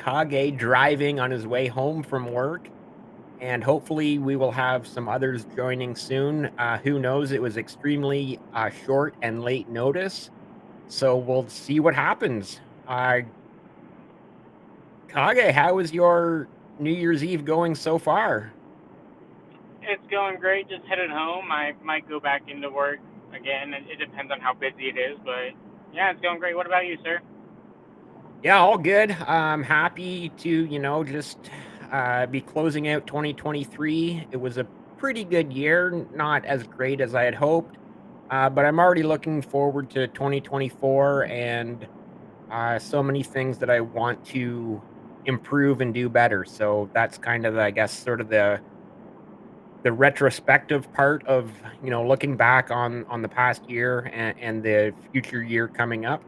Kage driving on his way home from work, and hopefully we will have some others joining soon. Who knows? It was extremely short and late notice, so we'll see what happens. Kage, how is your New Year's Eve going so far? It's going great. Just headed home. I might go back into work again. It depends on how busy it is, but yeah, it's going great. What about you, sir? Yeah, all good. I'm happy to, just be closing out 2023. It was a pretty good year, not as great as I had hoped, but I'm already looking forward to 2024 and so many things that I want to improve and do better. So that's kind of, I guess, sort of the retrospective part of looking back on the past year and the future year coming up.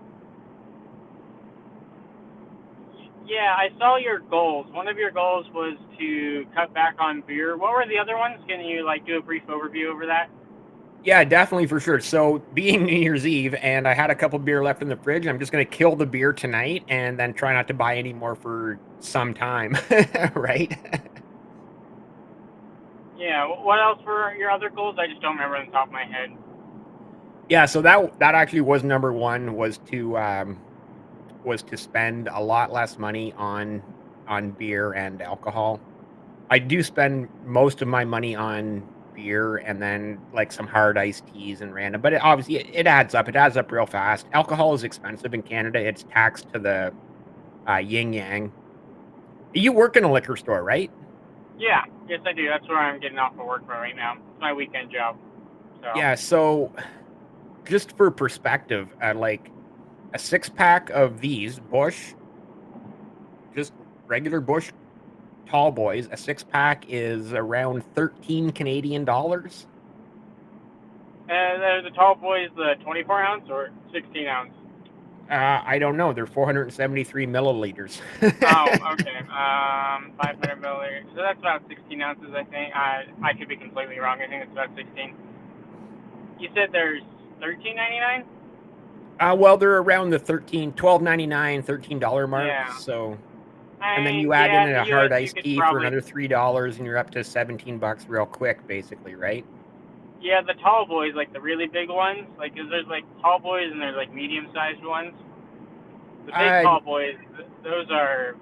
Yeah, I saw your goals. One of your goals was to cut back on beer. What were the other ones? Can you do a brief overview over that? Yeah, definitely for sure. So being New Year's Eve and I had a couple beer left in the fridge, I'm just gonna kill the beer tonight and then try not to buy any more for some time. Right? Yeah. What else were your other goals? I just don't remember on the top of my head. Yeah, so that actually was number one, was to spend a lot less money on beer and alcohol. I do spend most of my money on beer and then like some hard iced teas and random, but obviously it adds up. It adds up real fast. Alcohol is expensive in Canada. It's taxed to the yin yang. You work in a liquor store, right? Yeah. Yes, I do. That's where I'm getting off of work for right now. It's my weekend job. So. Yeah. So just for perspective, like a 6 pack of these Bush, just regular Bush tall boys, a 6 pack is around 13 Canadian dollars. And the tall boys, the 24 ounce or 16 ounce? I don't know. They're 473 milliliters. Oh, okay. 500 milliliters. So that's about 16 ounces, I think. I could be completely wrong. I think it's about 16. You said there's 13.99. Well, they're around the 13, 12.99, $13 mark. Yeah. So, and then I you add yeah, in in the a U.S. hard you iced could tea for probably. another $3, and you're up to $17 real quick, basically, right? Yeah, the tall boys, like the really big ones, like 'cause there's like tall boys and there's like medium sized ones. The big Uh, tall boys, those are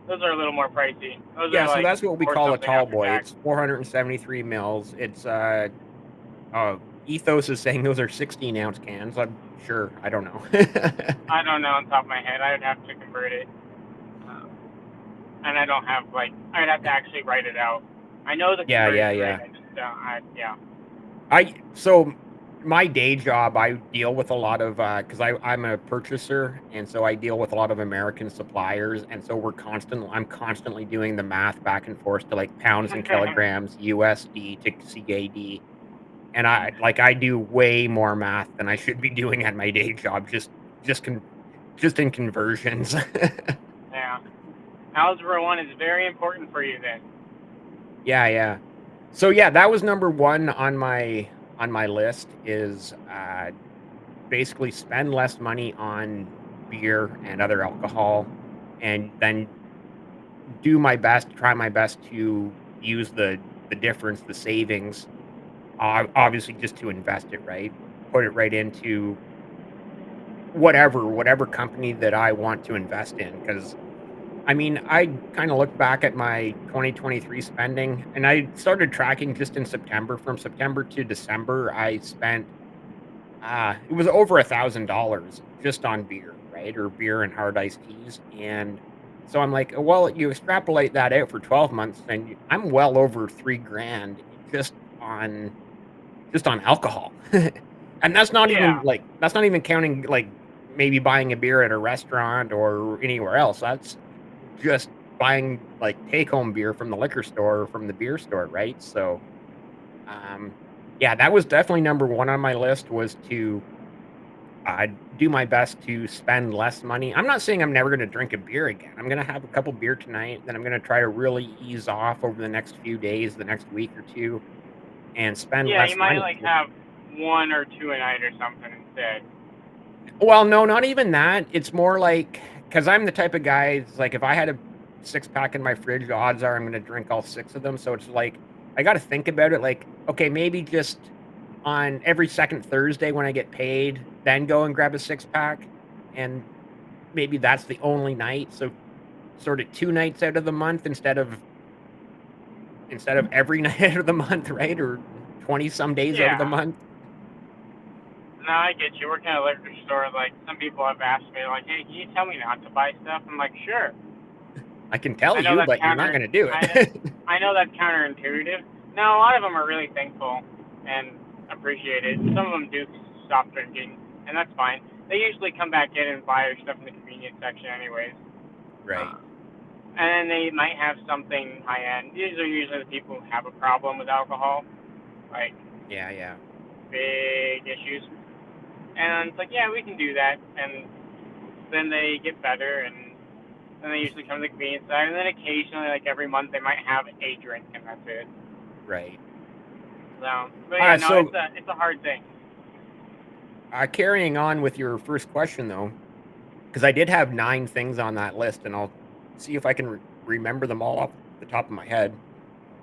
a little more pricey. Those are yeah. So like that's what we worth call a something tall after boy. tax. It's 473 mils. It's Ethos is saying those are 16-ounce cans. I'm sure. I don't know. I don't know on top of my head. I would have to convert it. Um, and I don't have I'd have to actually write it out. I know the Yeah, yeah, conversion rate. yeah. I just don't. Yeah. So my day job, I deal with a lot of because I'm a purchaser, and so I deal with a lot of American suppliers, and so I'm constantly doing the math back and forth to like pounds and kilograms, USD to CAD, and I do way more math than I should be doing at my day job, just con- just in conversions. Yeah. Algebra 1 is very important for you then. Yeah, yeah. So yeah, that was number one on my list is basically spend less money on beer and other alcohol, and then try my best to use the difference, the savings, obviously just to invest it right, put it right into whatever company that I want to invest in. Because I mean, I kind of look back at my 2023 spending, and I started tracking just in September. From September to December, I spent it was over $1,000 just on beer, right? Or beer and hard iced teas. And so I'm like, well, you extrapolate that out for 12 months, and I'm well over 3 grand on just on alcohol. And Yeah. that's not even counting like maybe buying a beer at a restaurant or anywhere else. That's just buying like take home beer from the liquor store or from the beer store, right? So um yeah, that was definitely number one on my list was to do my best to spend less money. I'm not saying I'm never going to drink a beer again. I'm going to have a couple beer tonight, then I'm going to try to really ease off over the next few days, the next week or two, and spend Yeah, you less might money. have one or two a night or something instead. Well, no, not even that. It's more like because I'm the type of guy, it's like, if I had a six-pack in my fridge, the odds are I'm gonna drink all 6 of them, so it's like, I gotta think about it, like, okay, maybe just on every second Thursday when I get paid, then go and grab a six-pack, and maybe that's the only night, so sort of 2 nights out of the month instead of every night out of the month, right? Or 20 some days out of the Yeah. month. No, I get you. Working at a liquor store, like some people have asked me, like, "Hey, can you tell me not to buy stuff?" I'm like, "Sure." I can tell I know you, that's but you're not counter. gonna do I it. I know that's counterintuitive. No, a lot of them are really thankful and appreciate it. Some of them do stop drinking, and that's fine. They usually come back in and buy their stuff in the convenience section, anyways. Right. Uh, and then they might have something high end. These are usually the people who have a problem with alcohol, like Yeah, yeah. big issues. And it's like, yeah, we can do that. And then they get better, and then they usually come to the convenience side. And then occasionally, like every month, they might have a drink, and that's it. Right. So, but yeah, no, So, it's a hard thing. carrying on with your first question, though, because I did have 9 things on that list, and I'll see if I can remember them all off the top of my head.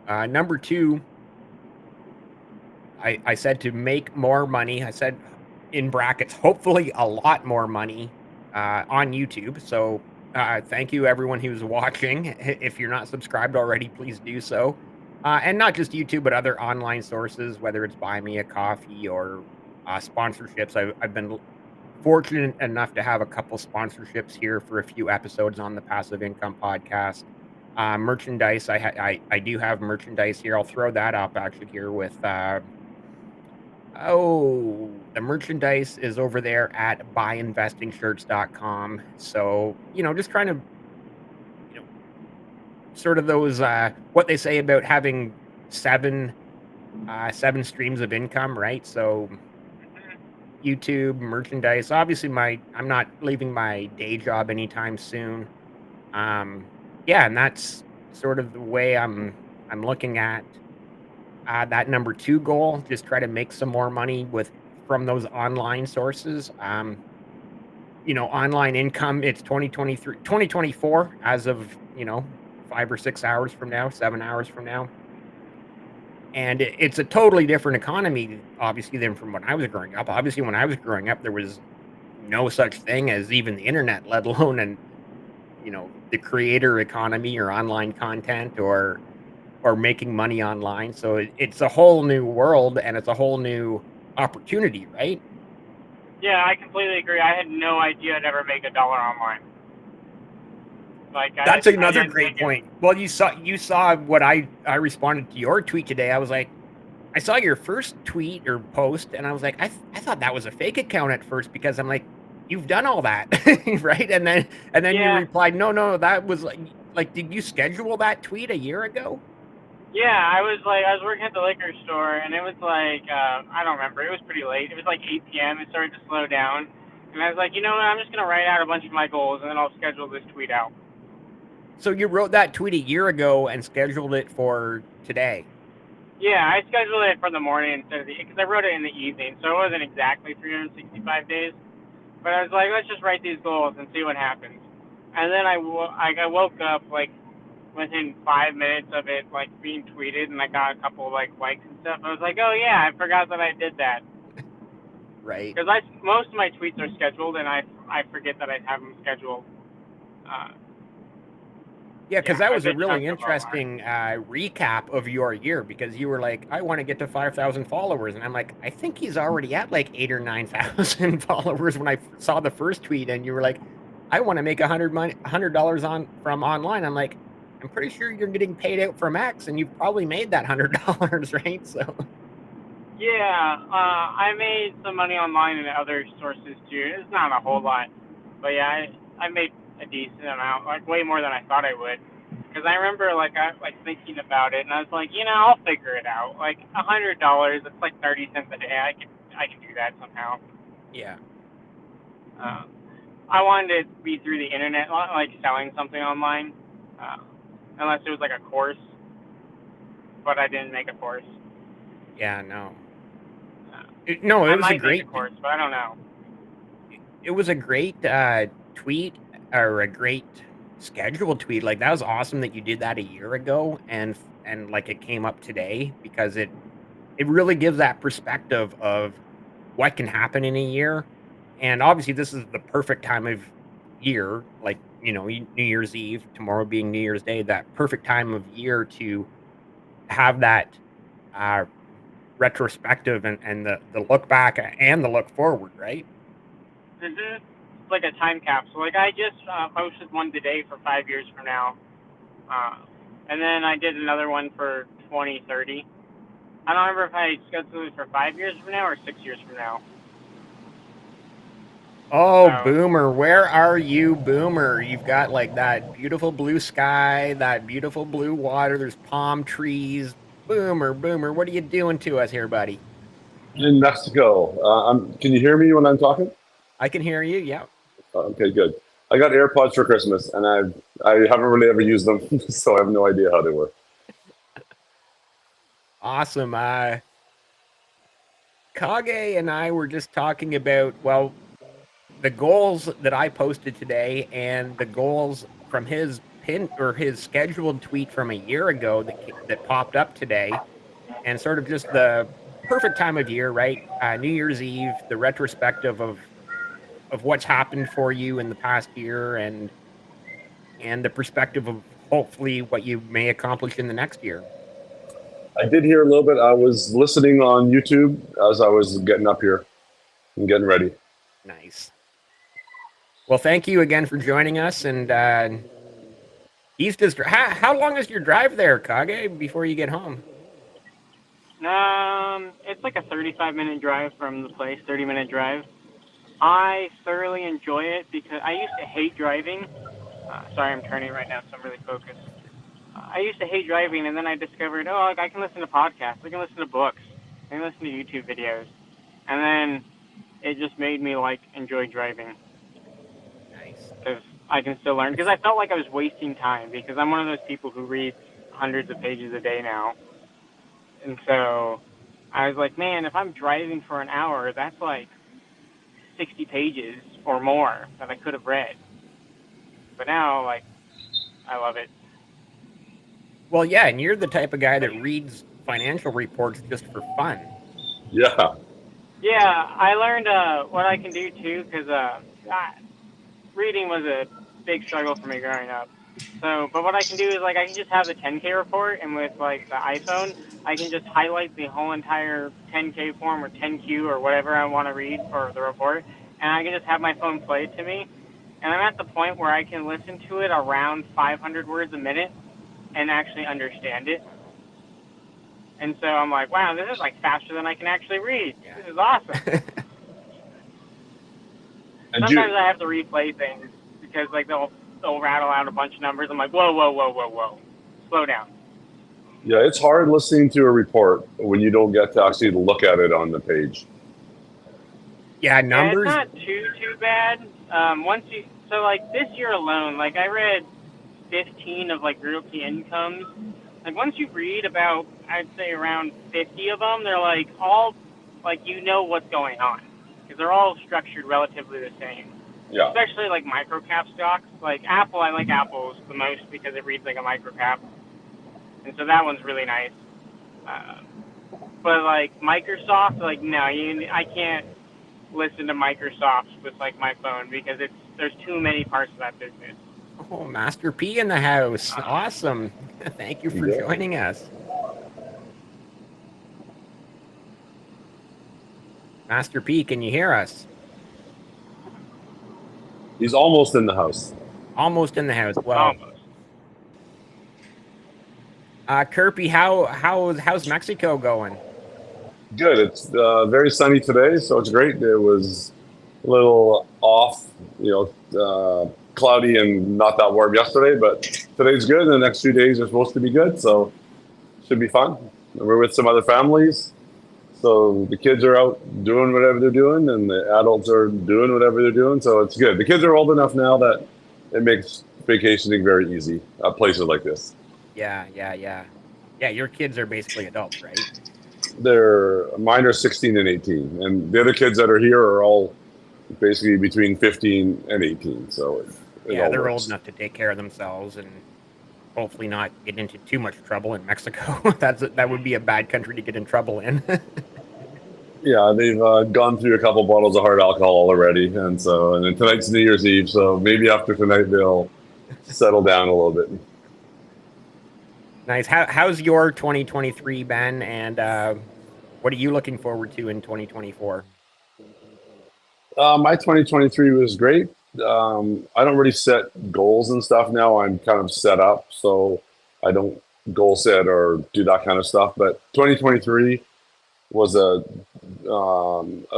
Number 2, I said to make more money. I said in brackets, hopefully a lot more money on YouTube. So thank you everyone who's watching. If you're not subscribed already, please do so. And not just YouTube, but other online sources, whether it's Buy Me a Coffee or sponsorships. I've been fortunate enough to have a couple sponsorships here for a few episodes on the Passive Income Podcast. Merchandise, I do have merchandise here. I'll throw that up actually here with the merchandise is over there at buyinvestingshirts.com. So, just trying to, you know, sort of those what they say about having seven seven streams of income, right? So YouTube, merchandise. Obviously I'm not leaving my day job anytime soon. Um yeah, and that's sort of the way I'm looking at that number 2 goal, just try to make some more money from those online sources. Online income, it's 2023, 2024 as of, 5 or 6 hours from now, 7 hours from now. And it's a totally different economy, obviously, than from when I was growing up. Obviously, when I was growing up, there was no such thing as even the internet, let alone the creator economy or online content or making money online. So it's a whole new world and it's a whole new opportunity, right? Yeah, I completely agree. I had no idea I'd ever make $1 online. Like That's I another didn't great think it. point. Well, you saw what I responded to your tweet today. I was like, I saw your first tweet or post, and I was like, I thought that was a fake account at first because I'm like, you've done all that, right? And then you Yeah, replied, no, that was like, did you schedule that tweet a year ago? yeah. I was working at the liquor store, and it was like I don't remember. It was pretty late. It was like 8 p.m. It started to slow down, and I was like, you know what? I'm just gonna write out a bunch of my goals, and then I'll schedule this tweet out. So you wrote that tweet a year ago and scheduled it for today. Yeah, I scheduled it for the morning instead of because I wrote it in the evening, so it wasn't exactly 365 days. But I was like, let's just write these goals and see what happens. And then I woke up like within 5 minutes of it like being tweeted, and I got a couple like likes and stuff. I was like, oh yeah, I forgot that I did that Right. because I most of my tweets are scheduled, and I forget that I have them scheduled. Uh, Yeah, because yeah, that a was a good really chunk of them are. interesting recap of your year because you were like, I want to get to 5,000 followers. And I'm like, I think he's already at like 8 or 9,000 followers when I saw the first tweet. And you were like, I want to make $100 from online. I'm like, I'm pretty sure you're getting paid out from X and you've probably made that $100, right? So, Yeah, I made some money online and other sources too. It's not a whole lot, but yeah, I made a decent amount, like way more than I thought I would. Because I remember I like thinking about it, and I was like, I'll figure it out. Like $100, it's like 30 cents a day. I can do that somehow. yeah. Uh, I wanted to be through the internet, not like selling something online, uh, unless it was like a course. But I didn't make a course. Yeah, no. Uh, No, I might make a course, but I don't know. it was a great tweet. or a great schedule tweet. Like, that was awesome that you did that a year ago, and like it came up today, because it really gives that perspective of what can happen in a year. And obviously this is the perfect time of year, like, New Year's Eve, tomorrow being New Year's Day, that perfect time of year to have that uh retrospective, and the look back and the look forward, right? It's like a time capsule. Like I just posted one today for 5 years from now, uh, and then I did another one for 2030. I don't remember if I scheduled it for 5 years from now or 6 years from now. Oh, So Boomer, where are you, Boomer? You've got like that beautiful blue sky, that beautiful blue water, there's palm trees. Boomer, Boomer, what are you doing to us here, buddy? In Mexico. Can you hear me when I'm talking? I can hear you. Yeah. Okay, good. I got AirPods for Christmas, and I haven't really ever used them, so I have no idea how they work. Awesome. Kage and I were just talking about, well, the goals that I posted today and the goals from his pin or his scheduled tweet from a year ago that popped up today, and sort of just the perfect time of year, right? New Year's Eve, the retrospective of what's happened for you in the past year, and the perspective of hopefully what you may accomplish in the next year. I did hear a little bit. I was listening on YouTube as I was getting up here and getting ready. Nice. Well, thank you again for joining us. And East is how long is your drive there, Kage, before you get home? it's like a 35-minute drive from the place. 30-minute drive. I thoroughly enjoy it because I used to hate driving. Sorry, I'm turning right now, so I'm really focused. I used to hate driving, and then I discovered, oh, I can listen to podcasts, I can listen to books, I can listen to YouTube videos, and then it just made me like enjoy driving Nice. because I can still learn. Because I felt like I was wasting time because I'm one of those people who reads hundreds of pages a day now, and so I was like, man, if I'm driving for an hour, that's like 60 pages or more that I could have read. But now, like, I love it. Well, yeah, and you're the type of guy that reads financial reports just for fun. Yeah. Yeah, I learned what I can do too, because reading was a big struggle for me growing up. So, but what I can do is like I can just have the 10K report, and with like the iPhone, I can just highlight the whole entire 10K form or 10Q or whatever I want to read for the report, and I can just have my phone play it to me. And I'm at the point where I can listen to it around 500 words a minute and actually understand it. And so I'm like, wow, this is like faster than I can actually read. Yeah. This is awesome. And Sometimes I have to replay things because like they'll rattle out a bunch of numbers. I'm like, whoa, whoa, whoa, whoa, whoa, slow down. yeah, it's hard listening to a report when you don't get to actually look at it on the page. Yeah, Yeah, it's numbers. not too bad. So like this year alone, like I read 15 of like realty incomes. Like once you read about, I'd say around 50 of them, they're like all like you know what's going on because they're all structured relatively the same. Yeah. Especially like microcap stocks. Like Apple, I like Apple's the most because it reads like a microcap, and so that one's really nice. But like Microsoft, like no, I can't listen to Microsoft with like my phone because there's too many parts of that business. Oh, Master P in the house. Awesome. Thank you for Yeah. joining us. Master P, can you hear us? He's almost in the house. Almost in the house. Well, Almost. Kirby, how's Mexico going? Good. It's very sunny today, so it's great. It was a little off, cloudy and not that warm yesterday, but today's good. And the next 2 days are supposed to be good, so should be fun. We're with some other families, so the kids are out doing whatever they're doing, and the adults are doing whatever they're doing. So it's good. The kids are old enough now that it makes vacationing very easy at places like this. Yeah. Your kids are basically adults, right? Mine are 16 and 18, and the other kids that are here are all basically between 15 and 18. So it Yeah, all they're old works. enough to take care of themselves and hopefully not get into too much trouble in Mexico. That would be a bad country to get in trouble in. Yeah, they've gone through a couple bottles of hard alcohol already, and then tonight's New Year's Eve, so maybe after tonight they'll settle down a little bit. Nice. How's your 2023 been, and what are you looking forward to in 2024? My 2023 was great. I don't really set goals and stuff now. I'm kind of set up, so I don't goal set or do that kind of stuff. But 2023 was a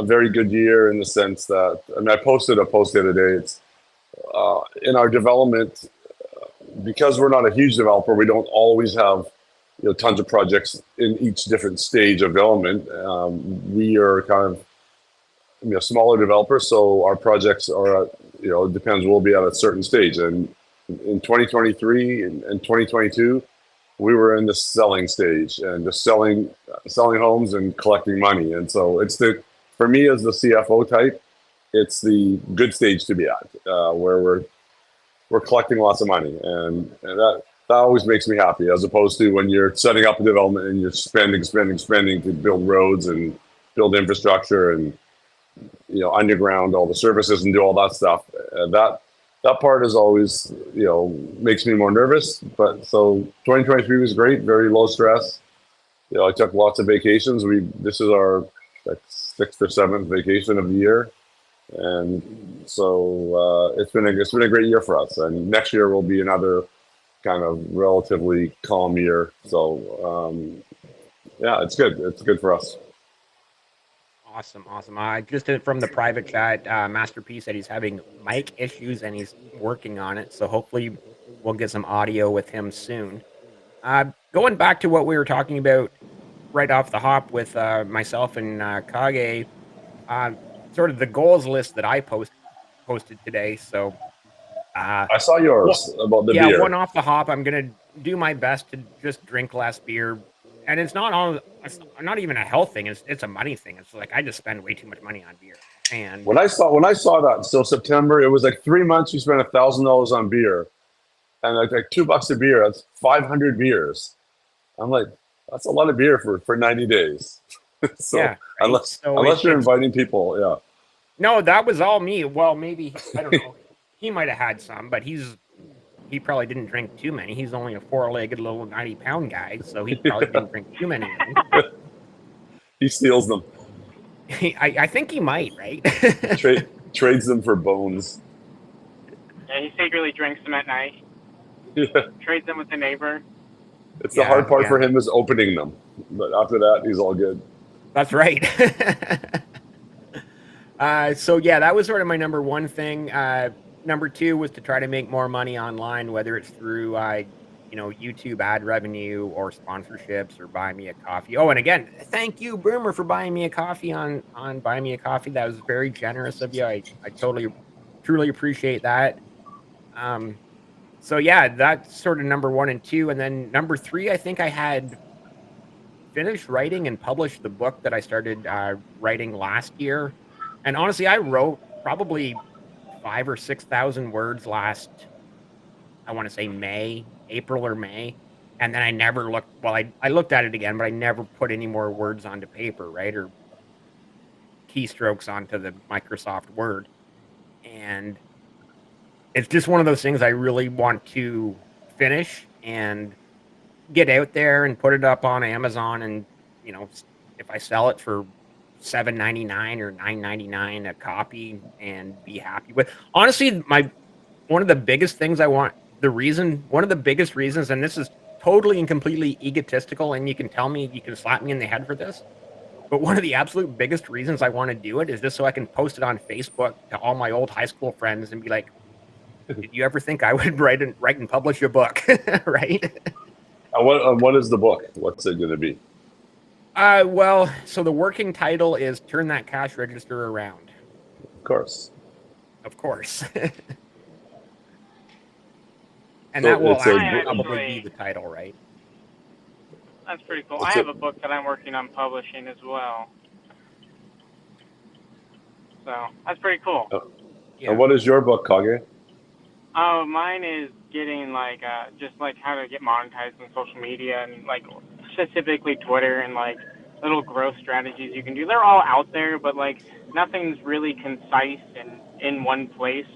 very good year in the sense that, I mean, I posted a post the other day. It's in our development, because we're not a huge developer. We don't always have tons of projects in each different stage of development. We are kind of smaller developers, so our projects are it depends. We'll be at a certain stage, and in 2023 and 2022, we were in the selling stage and just selling homes and collecting money. And so it's for me as the CFO type, it's the good stage to be at, where we're collecting lots of money, and that always makes me happy, as opposed to when you're setting up a development and you're spending to build roads and build infrastructure and underground all the services and do all that stuff. That part is always makes me more nervous. But so 2023 was great, very low stress. I took lots of vacations. This is our sixth or seventh vacation of the year, and so it's been a great year for us. And next year will be another kind of relatively calm year. So yeah, it's good. It's good for us. Awesome, awesome. I just did from the private chat. Masterpiece said he's having mic issues and he's working on it. So hopefully we'll get some audio with him soon. Going back to what we were talking about right off the hop with myself and Kage, uh, sort of the goals list that I posted today. So uh, I saw Well, yours about the yeah, beer. one off the hop, I'm gonna do my best to just drink less beer, and it's not even a health thing, it's a money thing. It's like I just spend way too much money on beer, and When I saw that, so September, it was like 3 months. You spent $1,000 on beer, and like $2 a beer. That's 500 beers. I'm like, that's a lot of beer for 90 days. So yeah, right? So unless you're it's inviting people, yeah. no, that was all me. Well, maybe I don't know. He might have had some, but he probably didn't drink too many. He's only a four-legged little 90-pound guy, so he probably didn't drink too many of them. He steals them, I think he might, right? trades them for bones. Yeah, he secretly drinks them at night, Yeah. trades them with the neighbor. It's the hard part Yeah. for him is opening them, but after that, he's all good. That's right. So yeah, that was sort of my number one thing. Number two was to try to make more money online, whether it's through YouTube ad revenue or sponsorships or buy me a coffee. Oh, and again, thank you, Boomer, for buying me a coffee on Buy Me a Coffee. That was very generous of you. I totally truly appreciate that. Um, so yeah, that's sort of number one and two. And then number three, I think I had finished writing and published the book that I started writing last year. And honestly, I wrote probably 5 or 6 thousand words last, I want to say April or May. And then I never looked, well, I looked at it again, but I never put any more words onto paper, right? Or keystrokes onto the Microsoft Word. And it's just one of those things I really want to finish and get out there and put it up on Amazon, and if I sell it for $7.99 or $9.99 a copy and be happy with. Honestly, one of the biggest things I want, one of the biggest reasons, and this is totally and completely egotistical, and you can slap me in the head for this, but one of the absolute biggest reasons I want to do it is just so I can post it on Facebook to all my old high school friends and be like, did you ever think I would write and publish a book? Right? What is the book? What's it going to be? Well, so the working title is Turn That Cash Register Around. Of course. Of course. And So that will it's a probably be the title, right? That's pretty cool. I have a book that I'm working on publishing as well. So that's pretty cool. And what is your book, Kage? Oh, mine is getting like just like how to get monetized on social media and like specifically Twitter and like little growth strategies you can do. They're all out there, but like nothing's really concise and in one place.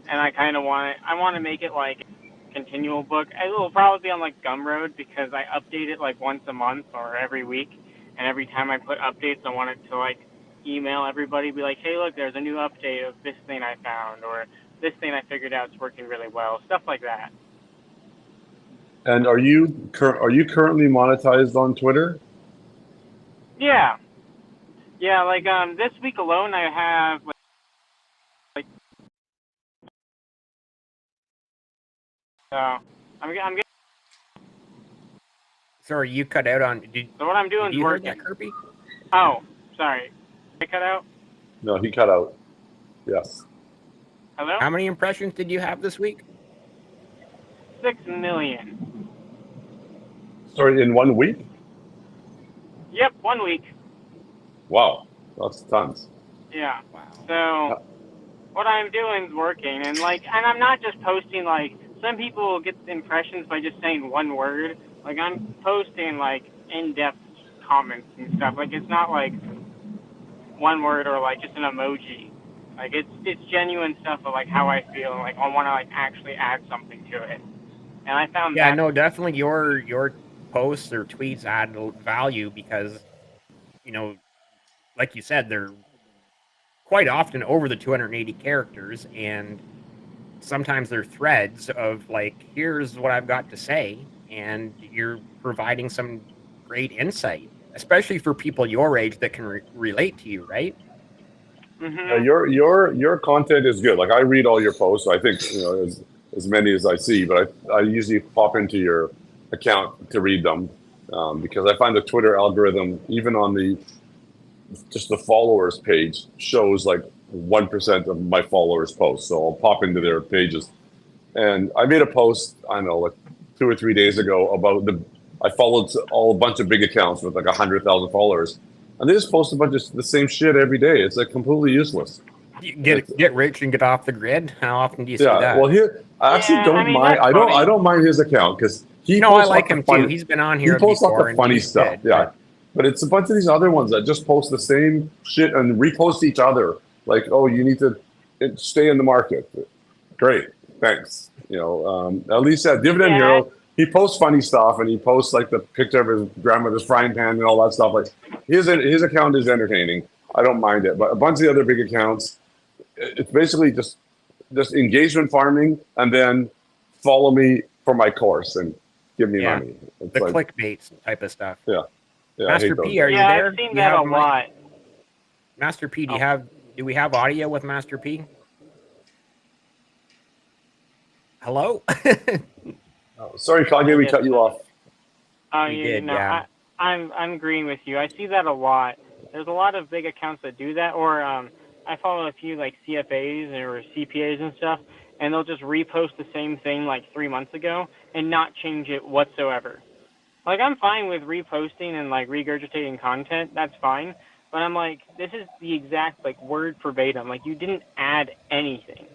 And I want to make it like a continual book. It will probably be on like Gumroad because I update it like once a month or every week, and every time I put updates, I want it to like email everybody, be like, hey, look, there's a new update of this thing I found, or this thing I figured out is working really well, stuff like that. And are you currently monetized on Twitter? Yeah, yeah. Like this week alone, I have like I'm getting. Sorry, you cut out on. So what I'm doing Did is you heard that, working. Kirby? Oh, sorry. I cut out. No, he cut out. Yes. Hello. How many impressions did you have this week? 6 million. Sorry, in 1 week? Yep, 1 week. Wow, that's tons. Yeah. Wow. So what I'm doing is working, and I'm not just posting like some people will get impressions by just saying one word. Like I'm posting like in-depth comments and stuff. Like it's not like one word or like just an emoji. Like it's genuine stuff of like how I feel, and like I want to like actually add something to it. And I found Yeah, that. no, definitely your posts or tweets add value because, you know, like you said, they're quite often over the 280 characters, and sometimes they're threads of like, here's what I've got to say, and you're providing some great insight, especially for people your age that can relate to you, right? Yeah, Mhm. your content is good. Like I read all your posts. I think as many as I see, but I usually pop into your account to read them because I find the Twitter algorithm, even on the just the followers page, shows like 1% of my followers posts. So I'll pop into their pages, and I made a post I don't know like 2 or 3 days ago about I followed a bunch of big accounts with like 100,000 followers, and they just post a bunch of the same shit every day. It's like completely useless. It's, Get rich and get off the grid. How often do you see yeah, that? well, here I actually Yeah, I don't mean mind. that's I funny. don't mind his account because No, I like him too. He's been on he here posts lots before of and funny he's stuff. good, Yeah, but it's a bunch of these other ones that just post the same shit and repost each other. Like, oh, you need to stay in the market. Great, thanks. At least that Dividend Yeah, Hero, he posts funny stuff and he posts like the picture of his grandmother's frying pan and all that stuff. Like his account is entertaining. I don't mind it, but a bunch of the other big accounts, it's basically just engagement farming, and then follow me for my course and give me yeah, money. It's the like, clickbait type of stuff. yeah, yeah, I hate Master those P, are guys. you yeah, I've there? Do seen you that a have my lot. Master P? Oh, Do we have audio with Master P? Hello? Oh, sorry, Kage, I we guess cut you not. off. Oh, You you did, know, yeah. I'm agreeing with you. I see that a lot. There's a lot of big accounts that do that, or I follow a few like CFAs or CPAs and stuff, and they'll just repost the same thing like 3 months ago and not change it whatsoever. Like I'm fine with reposting and like regurgitating content. That's fine. But I'm like, this is the exact like word verbatim. Like you didn't add anything.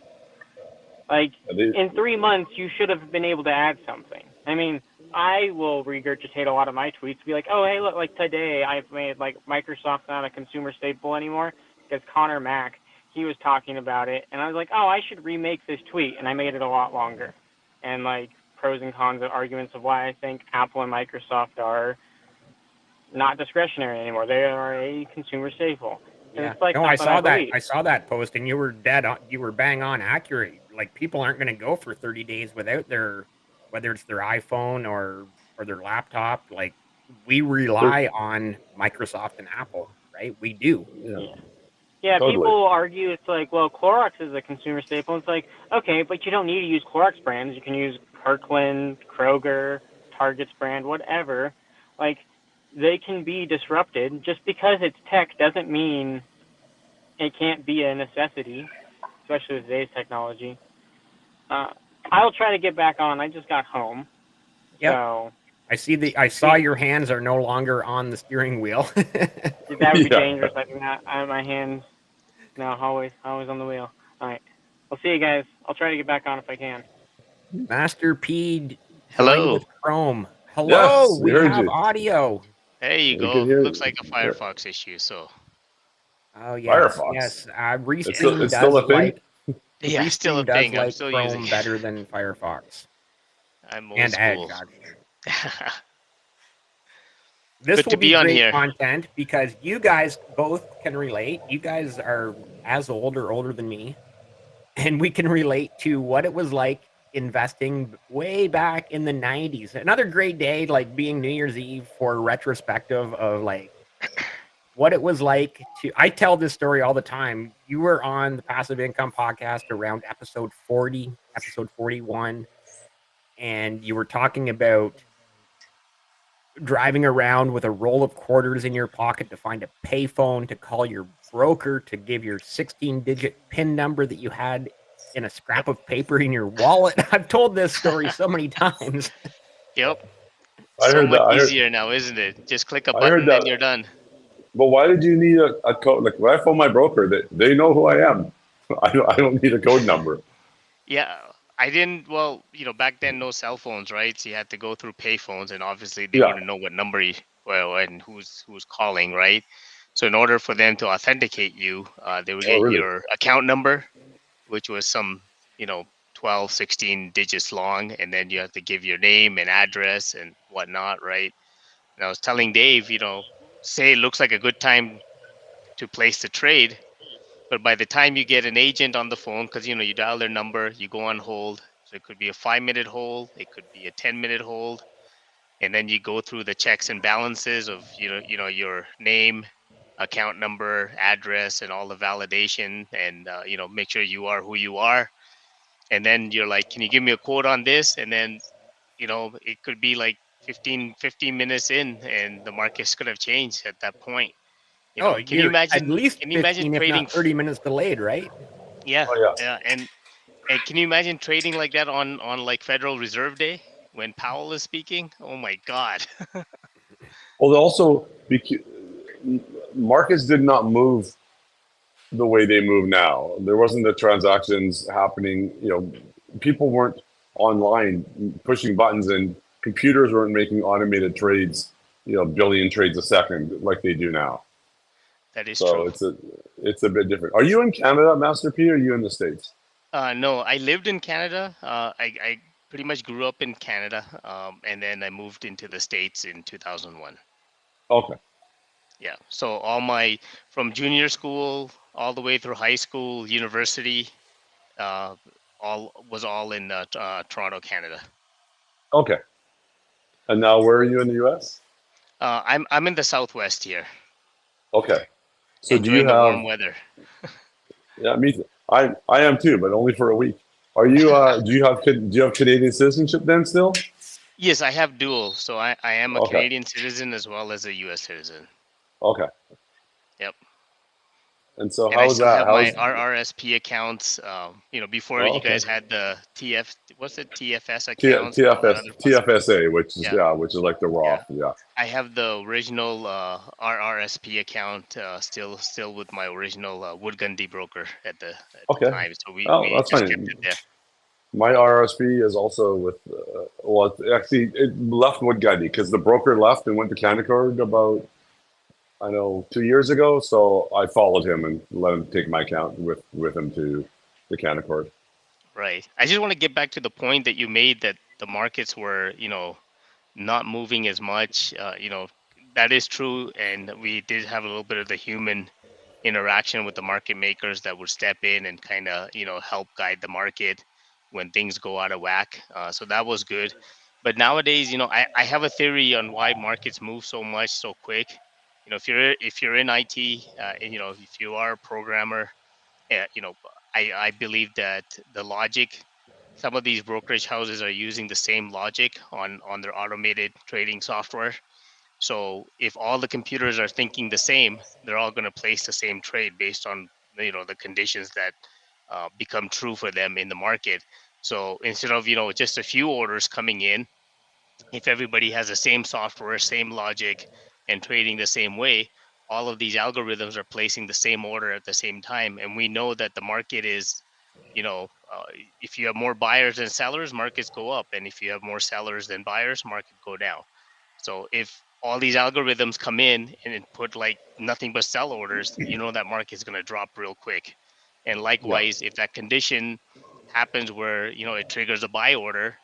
Like They, in 3 months, you should have been able to add something. I mean, I will regurgitate a lot of my tweets, be like, oh hey, look, like today I've made like Microsoft not a consumer staple anymore because Connor Mack he was talking about it, and I was like, oh, I should remake this tweet, and I made it a lot longer, and like pros and cons of arguments of why I think Apple and Microsoft are not discretionary anymore. They are a consumer staple, and Yeah. it's like No, I something I saw that. believe. I saw that post, and you were dead on. You were bang on accurate. Like people aren't going to go for 30 days without their, whether it's their iPhone or their laptop. Like we they're, rely on Microsoft and Apple, right? We do. yeah, Yeah. Yeah, totally. people argue it's like, well, Clorox is a consumer staple. It's like, okay, but you don't need to use Clorox brands. You can use Kirkland, Kroger, Target's brand, whatever. Like, they can be disrupted. Just because it's tech doesn't mean it can't be a necessity, especially with today's technology. Uh, I'll try to get back on. I just got home, Yep. so I saw your hands are no longer on the steering wheel. that would be Yeah. dangerous. I think that my hands now always on the wheel. All right. I'll see you guys. I'll try to get back on if I can. Master P joined Hello. with Chrome. Hello, Yes, we we heard have you. audio. There you We can go. hear Looks like a yeah. Firefox issue. So Oh yes, Firefox. yes. yeah, Restream It's still does a thing. like yeah, still a Restream does thing. I'm like still using Chrome it. better than Firefox I'm old and Edge, school. actually. This Good will to be be on great here. content because you guys both can relate. You guys are as old or older than me, and we can relate to what it was like investing way back in the 90s. Another great day, like being New Year's Eve for a retrospective of like what it was like to. I tell this story all the time. You were on the Passive Income podcast around episode 40, episode 41, and you were talking about driving around with a roll of quarters in your pocket to find a payphone to call your broker to give your 16-digit PIN number that you had in a Yep. scrap of paper in your wallet. I've told this story so many times. Yep. I So heard that. much easier now, isn't it? Just click a I heard button and you're that. done. But why did you need a code? Like when I phone my broker, they know who I am. I don't need a code number. Yeah. I didn't, well, back then no cell phones, right? So you had to go through payphones and obviously they Yeah. wouldn't know what number well, and who's calling, right? So in order for them to authenticate you, they would Oh, get really? your account number, which was some, you know, 12, 16 digits long. And then you have to give your name and address and whatnot, right? And I was telling Dave, say it looks like a good time to place the trade, but by the time you get an agent on the phone, because you dial their number, you go on hold. So it could be a 5 minute hold, it could be a 10 minute hold, and then you go through the checks and balances of your name, account number, address, and all the validation, and make sure you are who you are. And then you're like, can you give me a quote on this? And then it could be like 15 minutes in, and the markets could have changed at that point. Oh, Can you you're at imagine? least Can you imagine 15, if trading? not 30 minutes delayed, right? Yeah, Oh, yeah. yeah, and can you imagine trading like that on like Federal Reserve Day when Powell is speaking? Oh my God. Well, also, markets did not move the way they move now. There wasn't the transactions happening. People weren't online pushing buttons, and computers weren't making automated trades. Billion trades a second like they do now. That is So true. it's a bit different. Are you in Canada, Master P, or are you in the States? No, I lived in Canada. I pretty much grew up in Canada, and then I moved into the States in 2001. Okay. Yeah. So all my from junior school all the way through high school, university, uh, all in Toronto, Canada. Okay. And now where are you in the US? I'm in the Southwest here, Okay. So do you enjoying the warm have weather. yeah, me too. I am too, but only for a week. Are you do you have Canadian citizenship then still? Yes, I have dual, so I am a Okay. Canadian citizen as well as a U.S. citizen. Okay. Yep. And so And I how is still that? have my How's RRSP accounts. Before oh, you okay. guys had the what's it, TFS accounts and all that other fun stuff. TFSA, Yeah, which is like the yeah. Roth. Yeah. I have the original RRSP account still with my original wood gun debroker at the Okay. time. So Oh, we that's just kept it fine. there. My RSP is also with, well, actually, it left Woodgundy because the broker left and went to Canaccord about, I know, 2 years ago. So I followed him and let him take my account with him to the Canaccord. Right. I just want to get back to the point that you made that the markets were, not moving as much. That is true, and we did have a little bit of the human interaction with the market makers that would step in and kind of help guide the market when things go out of whack. So that was good. But nowadays, I have a theory on why markets move so much so quick. If you're in IT, and if you are a programmer, uh, you know, I believe that the logic, some of these brokerage houses are using the same logic on their automated trading software. So if all the computers are thinking the same, they're all going to place the same trade based on the conditions that become true for them in the market. So instead of just a few orders coming in, if everybody has the same software, same logic, and trading the same way, all of these algorithms are placing the same order at the same time. And we know that the market is if you have more buyers than sellers, markets go up, and if you have more sellers than buyers, market go down. So if all these algorithms come in and then put like nothing but sell orders, that market's going to drop real quick. And Yeah, likewise, if that condition happens where it triggers a buy order,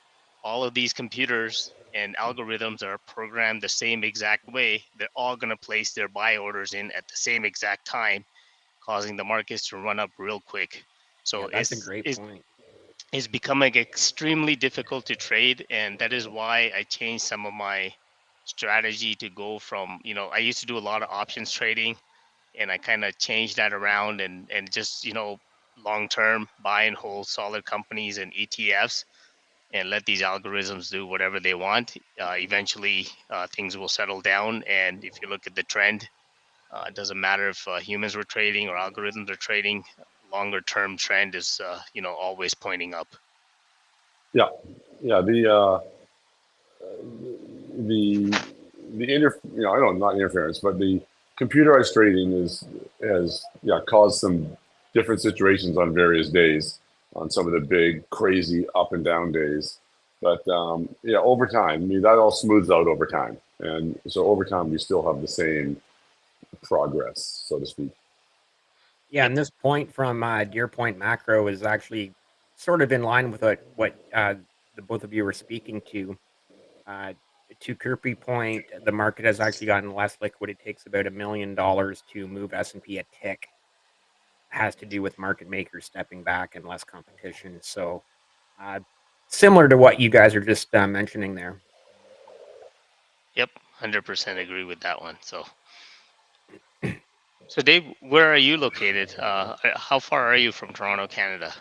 all of these computers and algorithms are programmed the same exact way. They're all going to place their buy orders in at the same exact time, causing the markets to run up real quick. Yeah, So that's a great point. it's becoming extremely difficult to trade, and that is why I changed some of my strategy to go from, I used to do a lot of options trading, and I kind of changed that around, and just, long term buy and hold solid companies and ETFs, and let these algorithms do whatever they want. Eventually, things will settle down, and if you look at the trend, it doesn't matter if humans were trading or algorithms are trading. Longer term trend is, always pointing up. yeah, yeah. The I don't, not interference, but the computerized trading has caused some different situations on various days, on some of the big crazy up and down days. But over time, I mean, that all smooths out over time, and so over time we still have the same progress, so to speak. Yeah, Yep. and this point from Deer Point Macro is actually sort of in line with what the both of you were speaking to. Uh, to Kirby point, the market has actually gotten less liquid. It takes about $1 million to move S&P a tick. Has to do with market makers stepping back and less competition. So, uh, similar to what you guys are just mentioning there. Yep. 100% agree with that one. So Dave, where are you located? How far are you from Toronto, Canada?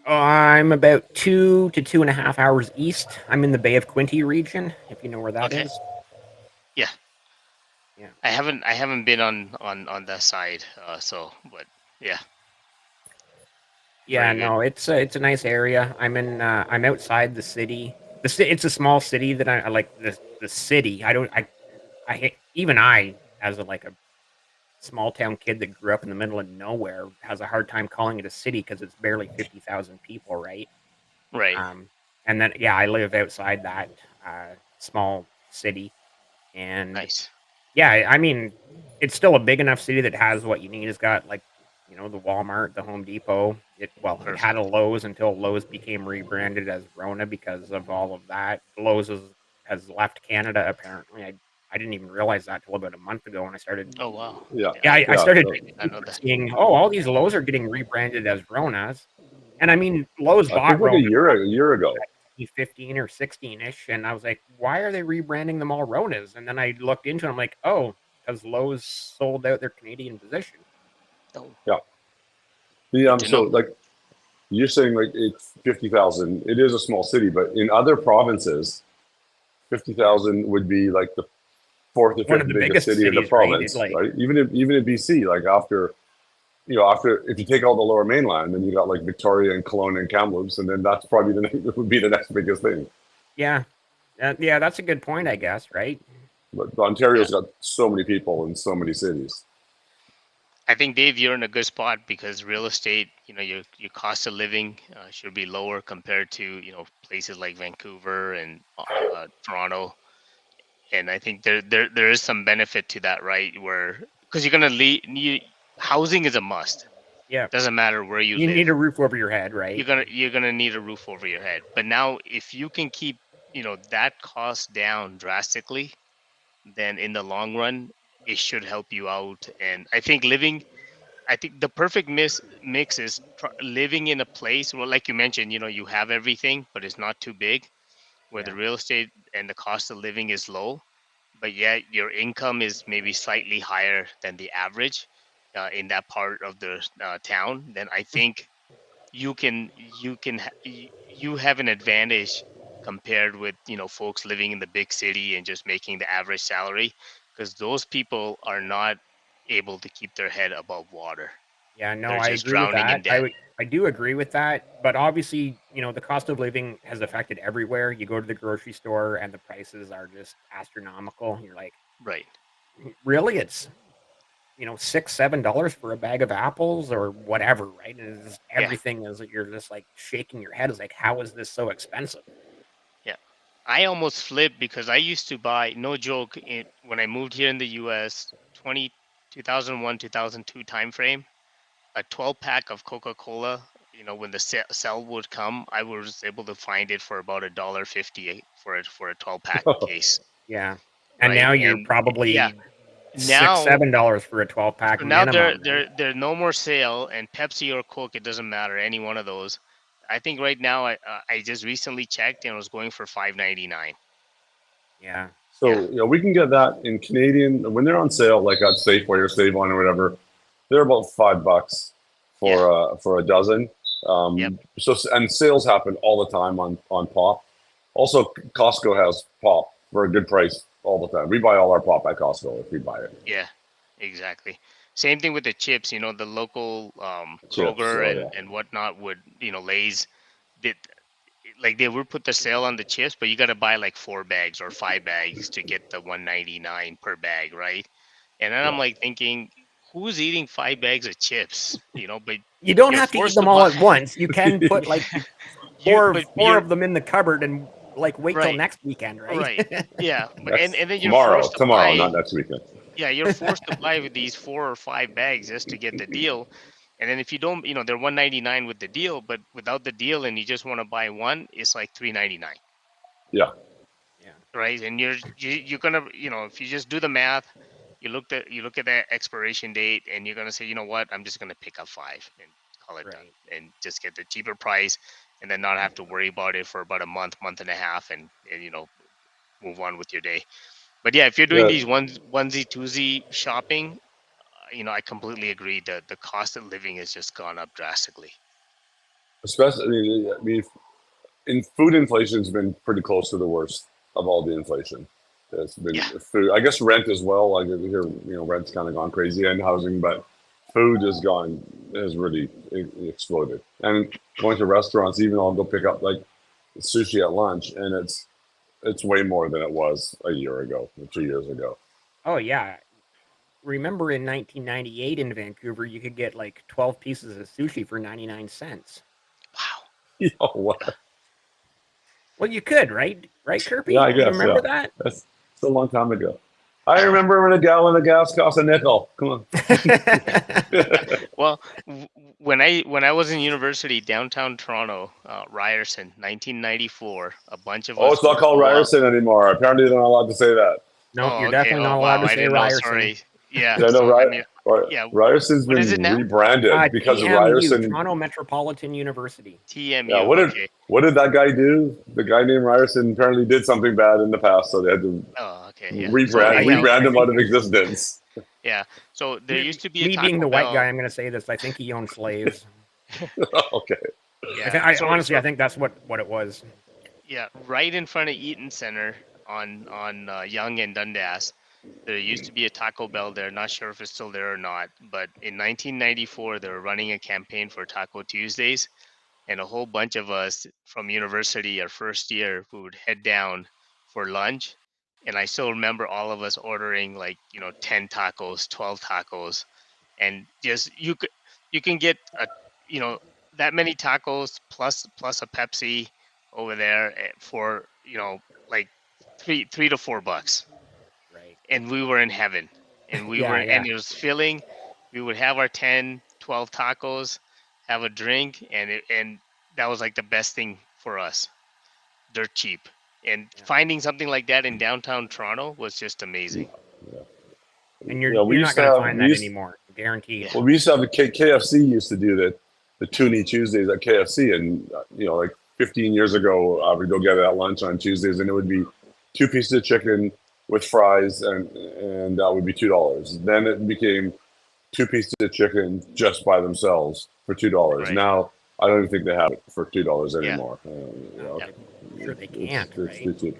I'm about 2 to 2.5 hours east. I'm in the Bay of Quinte region, if you know where that Okay. is. Yeah. Yeah. I haven't been on that side. But yeah, Yeah, very good. no, it's a nice area. I'm outside the city. It's a small city that I like the city. I don't even I as a small town kid that grew up in the middle of nowhere has a hard time calling it a city because it's barely 50,000 people, right? Right. Um, and then yeah, I live outside that small city, and Nice. yeah, I mean, it's still a big enough city that has what you need. It's got the Walmart, the Home Depot. It had a Perfect. Lowe's until Lowe's became rebranded as Rona because of all of that. Has left Canada apparently. I didn't even realize that till about a month ago when I started. Oh wow. Yeah, Yeah, Yeah, I yeah. started So I know that. seeing, oh, all these Lowe's are getting rebranded as Ronas, and I mean, Lowe's I bought think like a Rona year ago. 2015 or 16-ish, and I was like, why are they rebranding them all Ronas? And then I looked into it, I'm like, oh, because Lowe's sold out their Canadian position. Oh, Yeah. The good to so know. like you're saying, like it's 50,000. It is a small city, but in other provinces, 50,000 would be like the fourth or One of fifth the biggest biggest city in the cities, right? province, right? Even in BC, like after if you take out the Lower Mainland, then you got like Victoria and Kelowna and Kamloops, and then that's probably would be the next biggest thing. Yeah. Yeah, that's a good point, I guess, right? But Yeah. Ontario's got so many people in so many cities. I think Dave, you're in a good spot because real estate, your cost of living should be lower compared to places like Vancouver and Toronto, and I think there is some benefit to that, right? Where because you're gonna housing is a must. Yeah. Doesn't matter where you You need live. a roof over your head, You're right? gonna you're gonna need a roof over your head. But now, if you can keep that cost down drastically, then in the long run, it should help you out. And I think the perfect mix is living in a place where, like you mentioned, you have everything, but it's not too big, where the Yeah. real estate and the cost of living is low, but yet your income is maybe slightly higher than the average in that part of the town. Then I think you have an advantage compared with folks living in the big city and just making the average salary, because those people are not able to keep their head above water. Yeah, no, They're I just agree with drowning in that. debt. I do agree with that, but obviously, the cost of living has affected everywhere. You go to the grocery store and the prices are just astronomical. You're like, Right. really? It's $6-7 for a bag of apples or whatever, right? And it's just, Yeah. everything is, you're just like shaking your head. It's like, how is this so expensive? Yeah. I almost flipped because I used to buy, no joke, when I moved here in the US, 2001, 2002 timeframe, a 12 pack of Coca-Cola, when the sale would come, I was able to find it for about $1.50 for a 12 pack case, Yeah. And right? now you're And yeah, probably six, now $7 for a 12 pack so now minimum, right? there no more sale, and Pepsi or Coke, it doesn't matter, any one of those. I think right now I just recently checked and it was going for $5.99. Yeah. Yeah. So we can get that in Canadian when they're on sale, like at Safeway or Save On or whatever. They're about $5 Yeah. for a dozen. Yep. So and sales happen all the time on pop. Also, Costco has pop for a good price all the time. We buy all our pop at Costco if we buy it. Yeah, exactly. Same thing with the chips, the local Chips, Kroger oh and yeah, and whatnot would, Lay's did, like, they would put the sale on the chips, but you got to buy like 4 bags or 5 bags to get the 1.99 per bag, right? And then I'm yeah. like thinking, who's eating 5 bags of chips? But You don't you're have to eat forced to them all buy at once. You can put like four but four you're of them in the cupboard and like wait till right, next weekend, right? right. Yeah, but Next and then you're tomorrow, forced to tomorrow, buy. not next weekend. Yeah, you're forced to buy with these 4 or 5 bags just to get the deal. And then if you don't, they're 1.99 with the deal, but without the deal and you just want to buy one, it's like 3.99, Yeah, Yeah. right? And you're gonna, if you just do the math, you look at that expiration date and you're gonna say, you know what, I'm just gonna pick up 5 and call it done Right. and just get the cheaper price and then not have to worry about it for about a month and a half and move on with your day. But yeah, if you're doing yeah. these onesie twosie shopping, I completely agree that the cost of living has just gone up drastically. Especially, in food inflation's been pretty close to the worst of all the inflation. It's been Yeah, food. I guess rent as well. Like here, rent's kind of gone crazy and housing, but food has really exploded. And going to restaurants, even I'll go pick up like sushi at lunch, and it's way more than it was a year ago, or 2 years ago. Oh yeah. Remember in 1998 in Vancouver, you could get like 12 pieces of sushi for 99 cents. wow. You know what? Well, you could, right? Right, Yeah, I Kirby? You guess. remember Yeah, that? that's a long time ago. I remember when a gallon of gas cost a nickel. Come on. Well, when I was in university downtown Toronto, Ryerson, 1994, a bunch of Oh, us it's not would called go up. Ryerson anymore. Apparently, they're not allowed to say that. Nope, Oh, you're okay. definitely Oh, not allowed wow. to I say didn't know. Ryerson. Sorry. Yeah. Yeah, no, So I mean, yeah. Ryerson's What is been it now? rebranded because TMU, Ryerson. Toronto Metropolitan University. Yeah, TMU. Okay. what did that guy do? The guy named Ryerson apparently did something bad in the past, so they had to Oh, okay. Yeah. So anyhow, rebrand I him think out of existence. yeah. So there used to be a me being Taco the white guy, Bell. I'm going to say this. I think he owned slaves. Okay. Yeah. Honestly, I think that's what it was. Yeah, right in front of Eaton Center on Yonge and Dundas. There used to be a Taco Bell there. Not sure if it's still there or not. But in 1994, they were running a campaign for Taco Tuesdays, and a whole bunch of us from university, our first year, we would head down for lunch. And I still remember all of us ordering like 10 tacos, 12 tacos, and just you can get you know that many tacos plus a Pepsi over there for like three to $4, Right. and we were in heaven, and Yeah, yeah. it was filling. We would have our 10, 12 tacos, have a drink, and that was like the best thing for us. They're cheap, and Yeah. finding something like that in downtown Toronto was just amazing. And You know, you're not going to find that anymore, guaranteed. Yeah. well, we used to have KFC used to do the Toonie Tuesdays at KFC, and like 15 years ago, I would go get it at lunch on Tuesdays, and it would be 2 pieces of chicken with fries, and that would be $2. Then it became 2 pieces of chicken just by themselves for $2. Right. Now I don't even think they have it for $2 Yeah. anymore. No, I'm sure they can't, it's right? too cheap.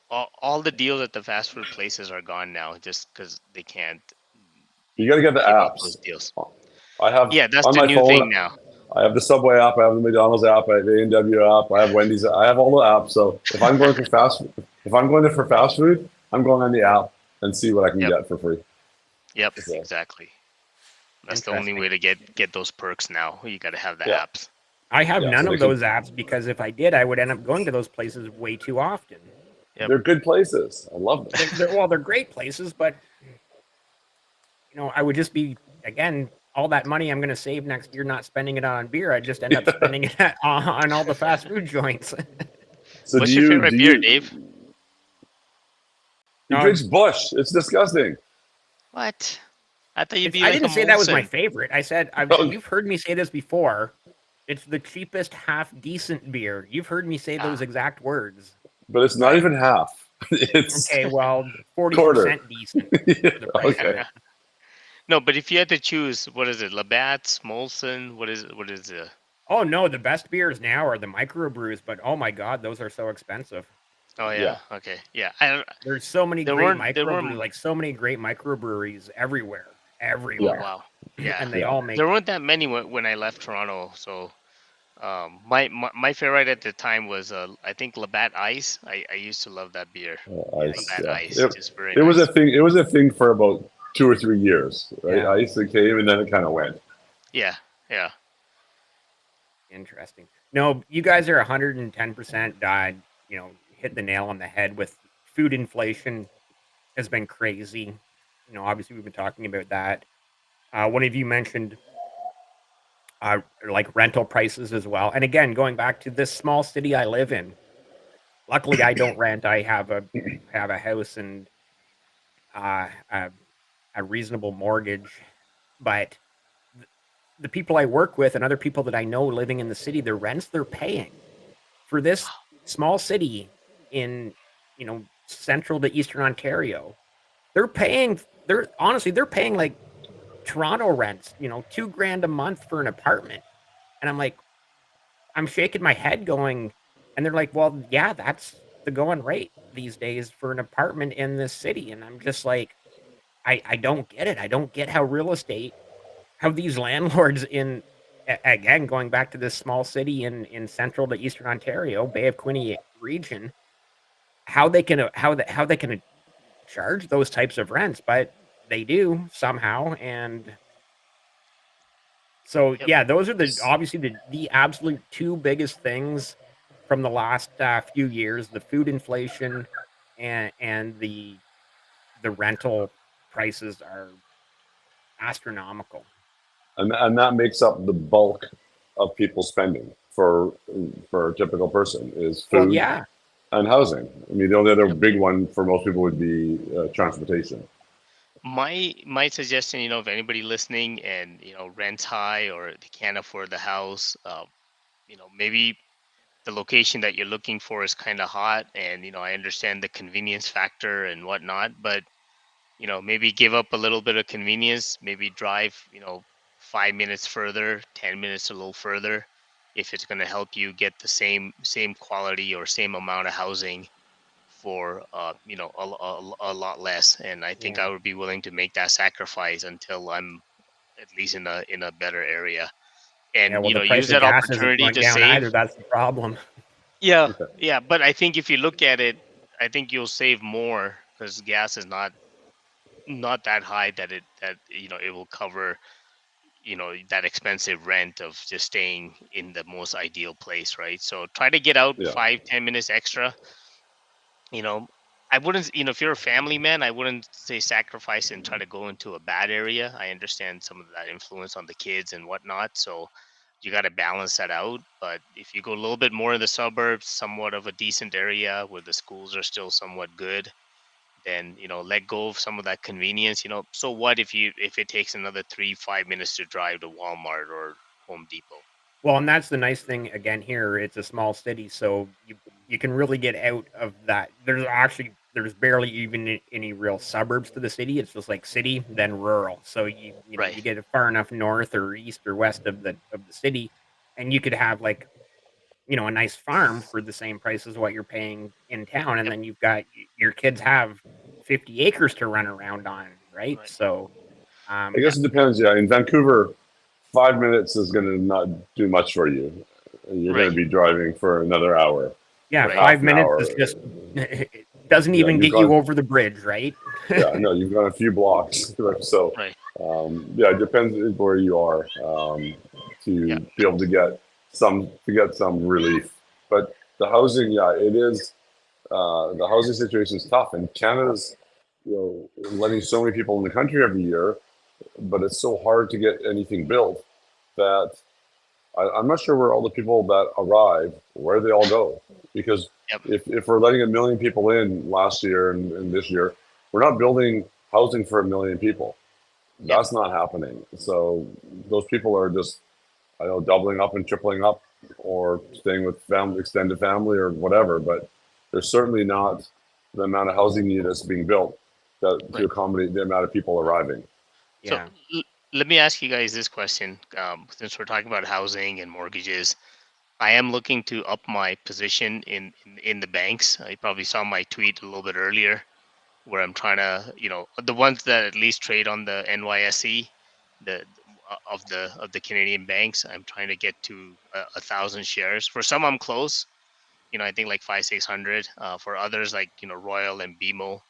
All the deals at the fast food places are gone now just because they can't You got to get the give out those apps. deals. I have Yeah, that's on the my new phone. thing now. I have the Subway app. I have the McDonald's app. I have the A&W app. I have Wendy's. I have all the apps. So if I'm going for fast food, I'm going on the app and see what I can Yep. get for free. Yep, So, exactly. That's the only way Interesting. to get those perks now. You got to have the yeah, apps. I have yeah. none So of those apps because if I did, I would end up going to those places way too often. Yep. they're good places. I love them. They're great places, but I would just be again all that money I'm going to save next year not spending it on beer. I just end up spending it on all the fast food joints. So What's your favorite beer, Dave? he No, drinks Bush. It's disgusting. What? I thought you'd be I like a didn't say that was my Molson. favorite. I said Oh, you've heard me say this before. It's the cheapest half decent beer. You've heard me say those Ah, exact words. but it's not even half. It's Okay, well, quarter. 40% decent Yeah, for the price of okay. it. no, but if you had to choose, what is it? Labatt's, Molson? What is it? What is it? Oh no, the best beers now are the microbrews, but oh my god, those are so expensive. Oh Yeah, yeah. Okay. Yeah. There's so many There great weren't. There weren't. like so many great microbreweries everywhere, Oh yeah, everywhere, wow. Yeah. and they yeah. all make There weren't that many when I left Toronto. So my favorite at the time was I think Labatt Ice. I used to love that beer. Ice. Labatt Yeah, Ice, just very it was a nice. thing. It was a thing for about 2 or 3 years, right? yeah, Ice that came and then it kind of went. Yeah. Yeah. interesting. No, you guys are 110% died. Hit the nail on the head with food inflation has been crazy. Obviously we've been talking about that. One of you mentioned like rental prices as well. And again, going back to this small city I live in, luckily I don't rent. I have a house and uh, a reasonable mortgage. But the people I work with and other people that I know living in the city, the rents they're paying for this small city in central to eastern Ontario, they're paying like Toronto rents, 2 grand a month for an apartment. And I'm shaking my head going, and they're like, well, yeah, that's the going rate these days for an apartment in this city. And I'm just like, I don't get it. I don't get how these landlords again, going back to this small city in central to eastern Ontario, Bay of Quinte region, how they can charge those types of rents, but they do somehow. And so, Yep. yeah, those are obviously the absolute two biggest things from the last few years: the food inflation and the rental prices are astronomical. And that makes up the bulk of people's spending for a typical person is Well, food yeah, and housing. I mean, the only other Yep. big one for most people would be transportation. My suggestion, if anybody listening and rents high or they can't afford the house, maybe the location that you're looking for is kind of hot, and I understand the convenience factor and whatnot, but maybe give up a little bit of convenience, maybe drive 5 minutes further, 10 minutes a little further, if it's going to help you get the same quality or same amount of housing for a lot less. And I think yeah, I would be willing to make that sacrifice until I'm at least in a better area, yeah. and Well, the price use of that gas isn't opportunity going to down either. save. That's the problem. Yeah, Okay. yeah, but I think if you look at it, I think you'll save more because gas is not that high that it will cover that expensive rent of just staying in the most ideal place, right? So try to get out Yeah. 5-10 minutes extra. you know I wouldn't, if you're a family man, I wouldn't say sacrifice and try to go into a bad area. I understand some of that influence on the kids and whatnot, so you got to balance that out. But if you go a little bit more in the suburbs, somewhat of a decent area where the schools are still somewhat good, then let go of some of that convenience. So what if it takes another 3-5 minutes to drive to Walmart or Home Depot? Well, and that's the nice thing again here. It's a small city, so you can really get out of that. There's barely even any real suburbs to the city. It's just like city, then rural. So you Right. get it far enough north or east or west of the city, and you could have like a nice farm for the same price as what you're paying in town, and Yep. then you've got your kids have 50 acres to run around on, right? Right. So, I yeah, guess it depends. Yeah, in Vancouver, 5 minutes is going to not do much for you. You're going Right. to be driving for another hour yeah, or Right. half five an minutes hour. is just it doesn't Yeah, even you've get you gone. over the bridge, right? Yeah, I know you've got a few blocks, so Right. yeah, it depends where you are Yeah. to be able to get some relief. But the housing, yeah, it is the housing situation is tough, and Canada's letting so many people in the country every year, but it's so hard to get anything built that I'm not sure where all the people that arrive, where they all go. Because Yep. if we're letting 1 million people in last year and this year, we're not building housing for 1 million people. Yep. That's not happening. So those people are just, I don't know, doubling up and tripling up or staying with family, extended family or whatever. But there's certainly not the amount of housing need that's being built to Right. accommodate the amount of people arriving. So Yeah. let me ask you guys this question. Since we're talking about housing and mortgages, I am looking to up my position in the banks. You probably saw my tweet a little bit earlier where I'm trying to, the ones that at least trade on the NYSE, the of the Canadian banks. I'm trying to get to 1,000 shares. For some, I'm close. I think like 500, 600. For others, like Royal and BMO,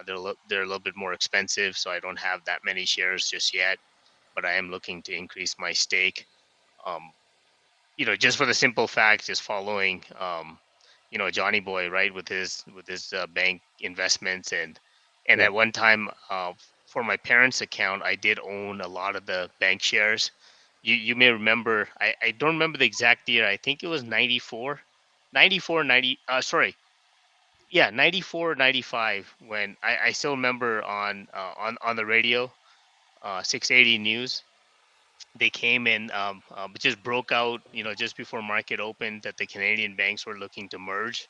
they're a little bit more expensive, so I don't have that many shares just yet. But I am looking to increase my stake. Um, just for the simple fact, just following, Johnny Boy, right, with his bank investments, and Yeah. at one time, for my parents' account, I did own a lot of the bank shares. You may remember, I don't remember the exact year. I think it was 94, 94, 90. Sorry, yeah, 94, 95. When I still remember on the radio, 680 News, they came in, but just broke out, just before market opened, that the Canadian banks were looking to merge,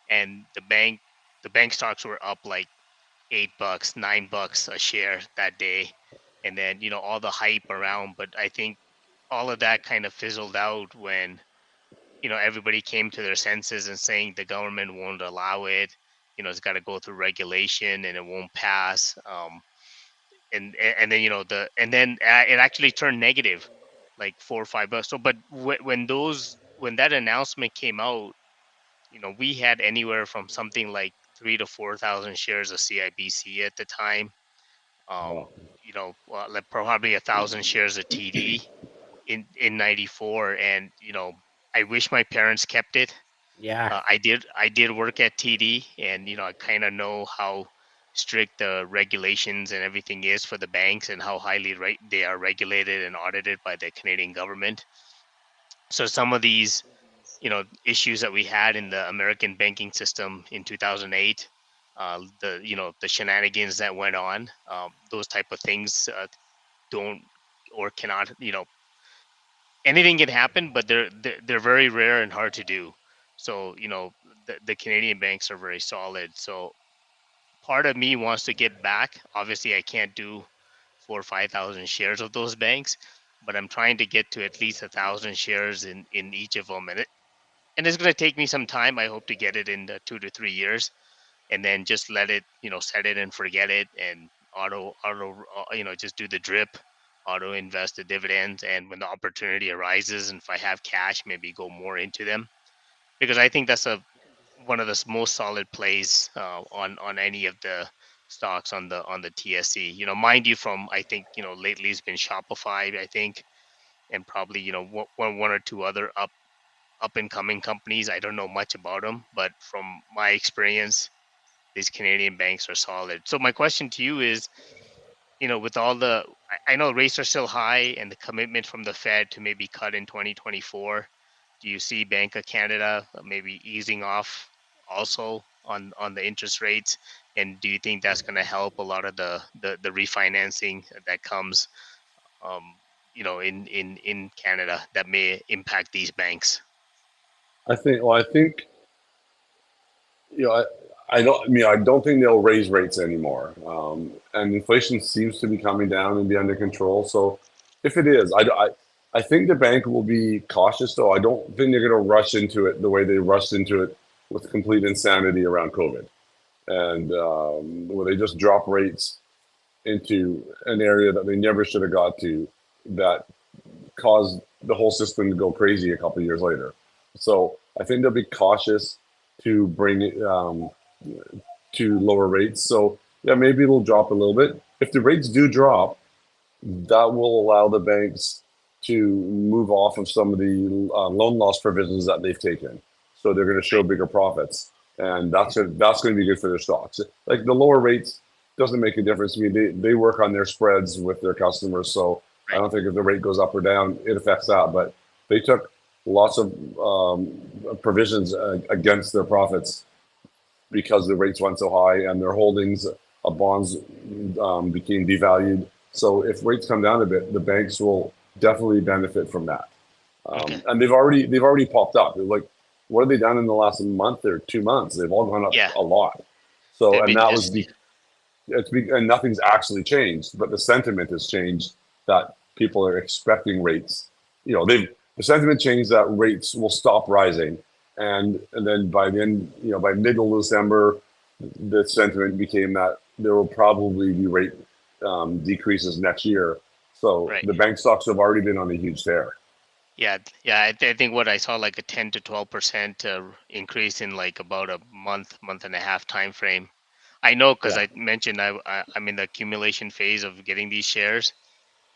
and the bank stocks were up like $8, $9 a share that day, and then all the hype around. But I think all of that kind of fizzled out when everybody came to their senses and saying the government won't allow it. It's got to go through regulation and it won't pass. And then it actually turned negative like $4 or $5. So but when that announcement came out, we had anywhere from something like 3 to 4 thousand shares of CIBC at the time. Wow. Like probably 1,000 shares of TD in 94. And I wish my parents kept it. Yeah. I did work at TD, and I kind of know how strict the regulations and everything is for the banks, and how highly they are regulated and audited by the Canadian government. So some of these issues that we had in the American banking system in 2008, the shenanigans that went on, those type of things don't or cannot, anything can happen, but they're very rare and hard to do. So the Canadian banks are very solid. So part of me wants to get back. Obviously, I can't do 4 or 5 thousand shares of those banks, but I'm trying to get to at least 1,000 shares in each of them, and it's going to take me some time. I hope to get it in 2 to 3 years, and then just let it, set it and forget it, and just do the drip, auto invest the dividends, and when the opportunity arises, and if I have cash, maybe go more into them, because I think that's one of the most solid plays on any of the stocks on the TSE. Mind you, from I think lately it's been Shopify, I think, and probably one or two other up and coming companies. I don't know much about them, but from my experience, these Canadian banks are solid. So my question to you is, with all I know rates are still high, and the commitment from the Fed to maybe cut in 2024, do you see Bank of Canada maybe easing off also on the interest rates? And do you think that's going to help a lot of the refinancing that comes, in Canada, that may impact these banks? I think you know, I don't think they'll raise rates anymore. And inflation seems to be coming down and be under control. So if it is, I think the bank will be cautious, though. I don't think they're going to rush into it the way they rushed into it with complete insanity around COVID. And where they just drop rates into an area that they never should have got to, that caused the whole system to go crazy a couple of years later. So I think they'll be cautious to bring it to lower rates. So yeah, maybe it'll drop a little bit. If the rates do drop, that will allow the banks to move off of some of the loan loss provisions that they've taken. So they're going to show Right. bigger profits, and that's going to be good for their stocks. Like the lower rates doesn't make a difference. I mean, they work on their spreads with their customers, so I Right. don't think if the rate goes up or down, it affects that. But they took lots of provisions against their profits because the rates went so high and their holdings of bonds became devalued. So if rates come down a bit, the banks will definitely benefit from that. Okay. And they've already popped up. Like, what have they done in the last month or 2 months? They've all gone up Yeah. a lot. So, They've and been that was just and nothing's actually changed, but the sentiment has changed that people are expecting rates. The sentiment changed that rates will stop rising, and then by the end, by middle of December, the sentiment became that there will probably be rate decreases next year. So right. the bank stocks have already been on a huge tear. Yeah, yeah. I think what I saw like a 10 to 12% increase in like about a month and a half time frame. I know because Yeah, I mentioned I'm in the accumulation phase of getting these shares,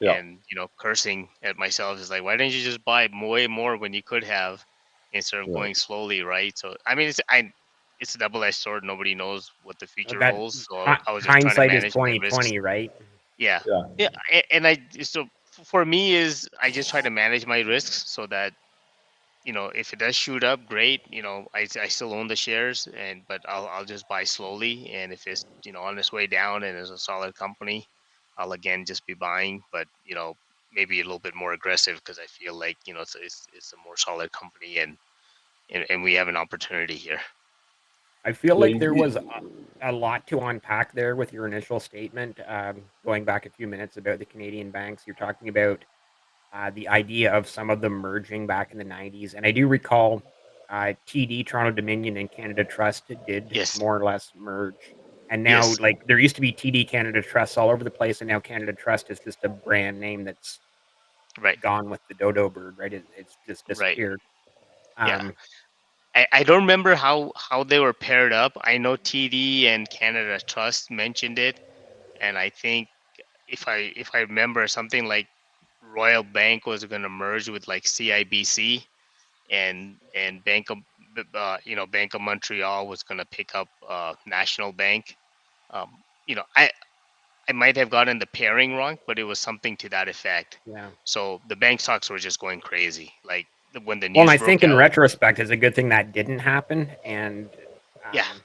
yeah, and cursing at myself is like, why didn't you just buy way more when you could have, instead of right. going slowly, right? So I mean, it's a double-edged sword. Nobody knows what the future That holds. So I was just trying to hindsight is manage my risks. 2020, right? Yeah, Yeah, yeah. And for me is I just try to manage my risks so that if it does shoot up, great. I still own the shares, but I'll just buy slowly. And if it's on its way down and is a solid company, I'll again just be buying. But maybe a little bit more aggressive because I feel like it's a more solid company, and we have an opportunity here. I feel yeah. like there was a lot to unpack there with your initial statement. Going back a few minutes about the Canadian banks, you're talking about the idea of some of them merging back in the 90s. And I do recall TD, Toronto Dominion, and Canada Trust did Yes, more or less merge. And now, yes, like, there used to be TD Canada Trust all over the place, and now Canada Trust is just a brand name that's right, gone with the dodo bird, right? It's just right. disappeared. Yeah, Um, I don't remember how they were paired up. I know TD and Canada Trust mentioned it, and I think if I remember something like Royal Bank was going to merge with like CIBC, and Bank of Montreal was going to pick up National Bank. I might have gotten the pairing wrong, but it was something to that effect. yeah. So the bank stocks were just going crazy. Like when the Well, and news I broke think in out. retrospect, it's a good thing that didn't happen. And, Yeah, um,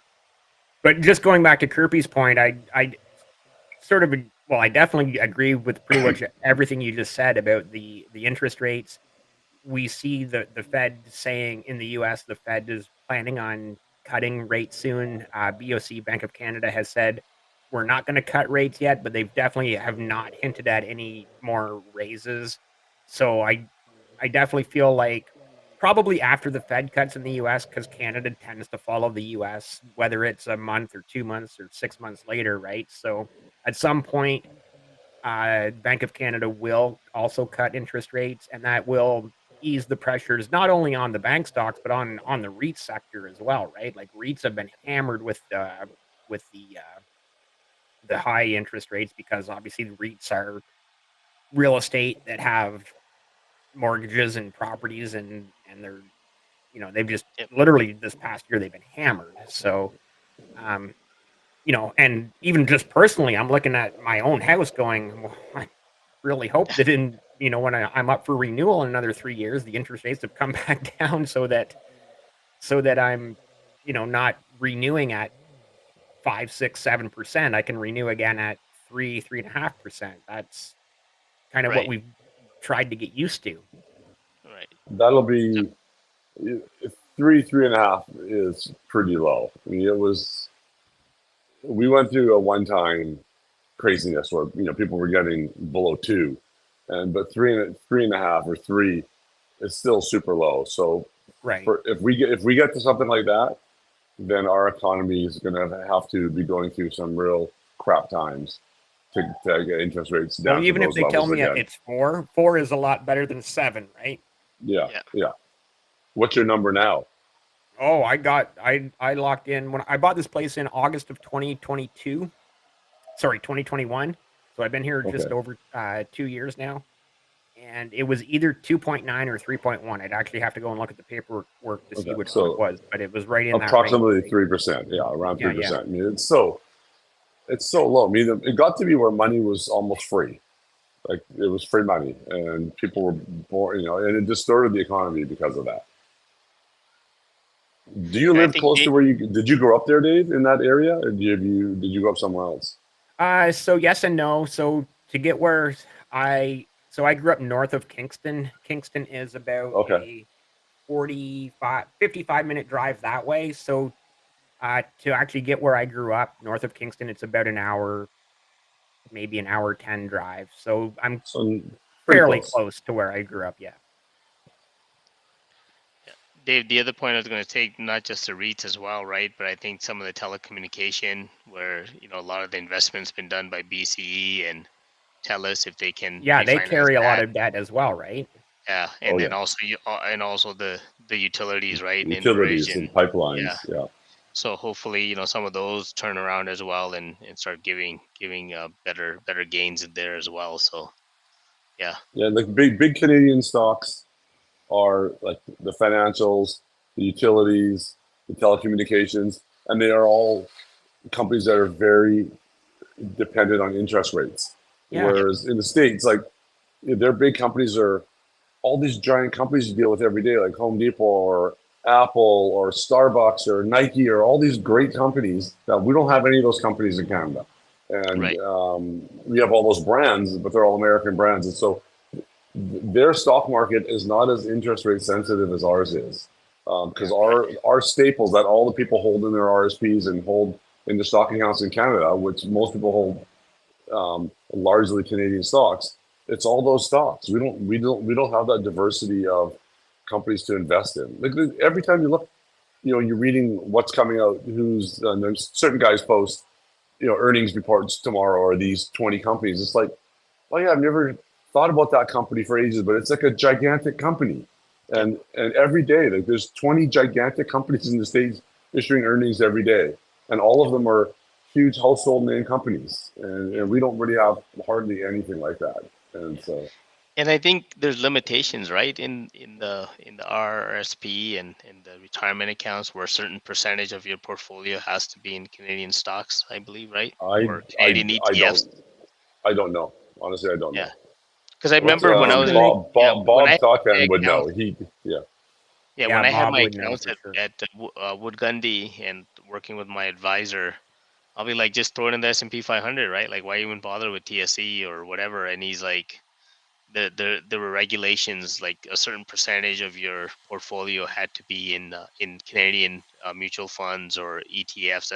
but just going back to Kirby's point, I sort of, well, I definitely agree with pretty much everything you just said about the interest rates. We see the Fed saying in the US, the Fed is planning on cutting rates soon. BOC, Bank of Canada, has said we're not going to cut rates yet, but they've definitely have not hinted at any more raises. So I definitely feel like probably after the Fed cuts in the US, because Canada tends to follow the US, whether it's a month or 2 months or 6 months later, right? So at some point, Bank of Canada will also cut interest rates, and that will ease the pressures not only on the bank stocks but on the REIT sector as well, right? Like REITs have been hammered with the high interest rates because obviously the REITs are real estate that have mortgages and properties, and they're they've just yep, literally this past year they've been hammered. So um, and even just personally, I'm looking at my own house going, well, I really hope that when I'm up for renewal in another 3 years, the interest rates have come back down so that I'm, not renewing at 5, 6, 7%. I can renew again at 3.5%. That's kind of what right, we've tried to get used to. right. That'll So, be 3.5 is pretty low. I mean, we went through a one-time craziness where people were getting below 2, but 3.5 or 3 is still super low. So Right. if we get to something like that, then our economy is going to have to be going through some real crap times to get interest rates Well, down to even if those they tell levels me again. it's 4 is a lot better than 7, right? Yeah, yeah, yeah. What's your number now? Oh, I locked in when I bought this place in August of 2022. sorry, 2021. So I've been here just Okay. over 2 years now, and it was either 2.9 or 3.1. I'd actually have to go and look at the paperwork to see Okay. which one it So was, but it was right in that range. approximately Right? 3%. Yeah, around Yeah, 3%. yeah, I mean, it's so low. I mean, it got to be where money was almost free. Like it was free money, and people were born, and it distorted the economy because of that. Do you And I live think close to where did you grow up there, Dave, in that area? Or did you grow up somewhere else? So yes and no. So to get where I grew up north of Kingston. Kingston is about Okay. a 55 minute drive that way. So to actually get where I grew up north of Kingston, it's about an hour, maybe an hour 10 drive. So I'm So pretty fairly close. close to where I grew up. Yeah. yeah, Dave, the other point I was going to take, not just the REITs as well, right? But I think some of the telecommunication, where a lot of the investment's been done by BCE and TELUS, if they can Yeah, they refinance carry a lot that. of debt as well, right? Yeah, Oh and then yeah. also the utilities, right, and Enbridge, Utilities and and yeah. pipelines. Yeah. So hopefully, some of those turn around as well, and start giving better gains in there as well. So yeah, Yeah. Like big Canadian stocks are like the financials, the utilities, the telecommunications, and they are all companies that are very dependent on interest rates. Yeah. yep, Whereas in the States, like their big companies are all these giant companies you deal with every day, like Home Depot or Apple or Starbucks or Nike or all these great companies that we don't have any of those companies in Canada. And right, we have all those brands, but they're all American brands. And so their stock market is not as interest rate sensitive as ours is. Because Yeah. right, our staples that all the people hold in their RSPs and hold in the stock accounts in Canada, which most people hold largely Canadian stocks. It's all those stocks. We don't have that diversity of companies to invest in. Like every time you look, you're reading what's coming out. There's certain guys post, earnings reports tomorrow or these 20 companies. It's like, oh yeah, I've never thought about that company for ages, but it's like a gigantic company, yep, and every day like there's 20 gigantic companies in the states issuing earnings every day, and all of yep, them are huge household name companies, yep, and we don't really have hardly anything like that, and yeah. so And I think there's limitations, right, in the RRSP and the retirement accounts, where a certain percentage of your portfolio has to be in Canadian stocks, I believe, right, I or Canadian I ETFs. don't know, honestly I don't Yeah, know. because I What remember when I Just was to in, make yeah, when I Bob had my Cockhan would know. accounts. He Yeah. Yeah, Yeah, when I had Bob my would know accounts for sure. at Wood Gundy and working with my advisor, I'll be like, just throw it in the S&P 500, right? Like, why even bother with TSE or whatever? And he's like, there were regulations, like a certain percentage of your portfolio had to be in Canadian mutual funds or ETFs.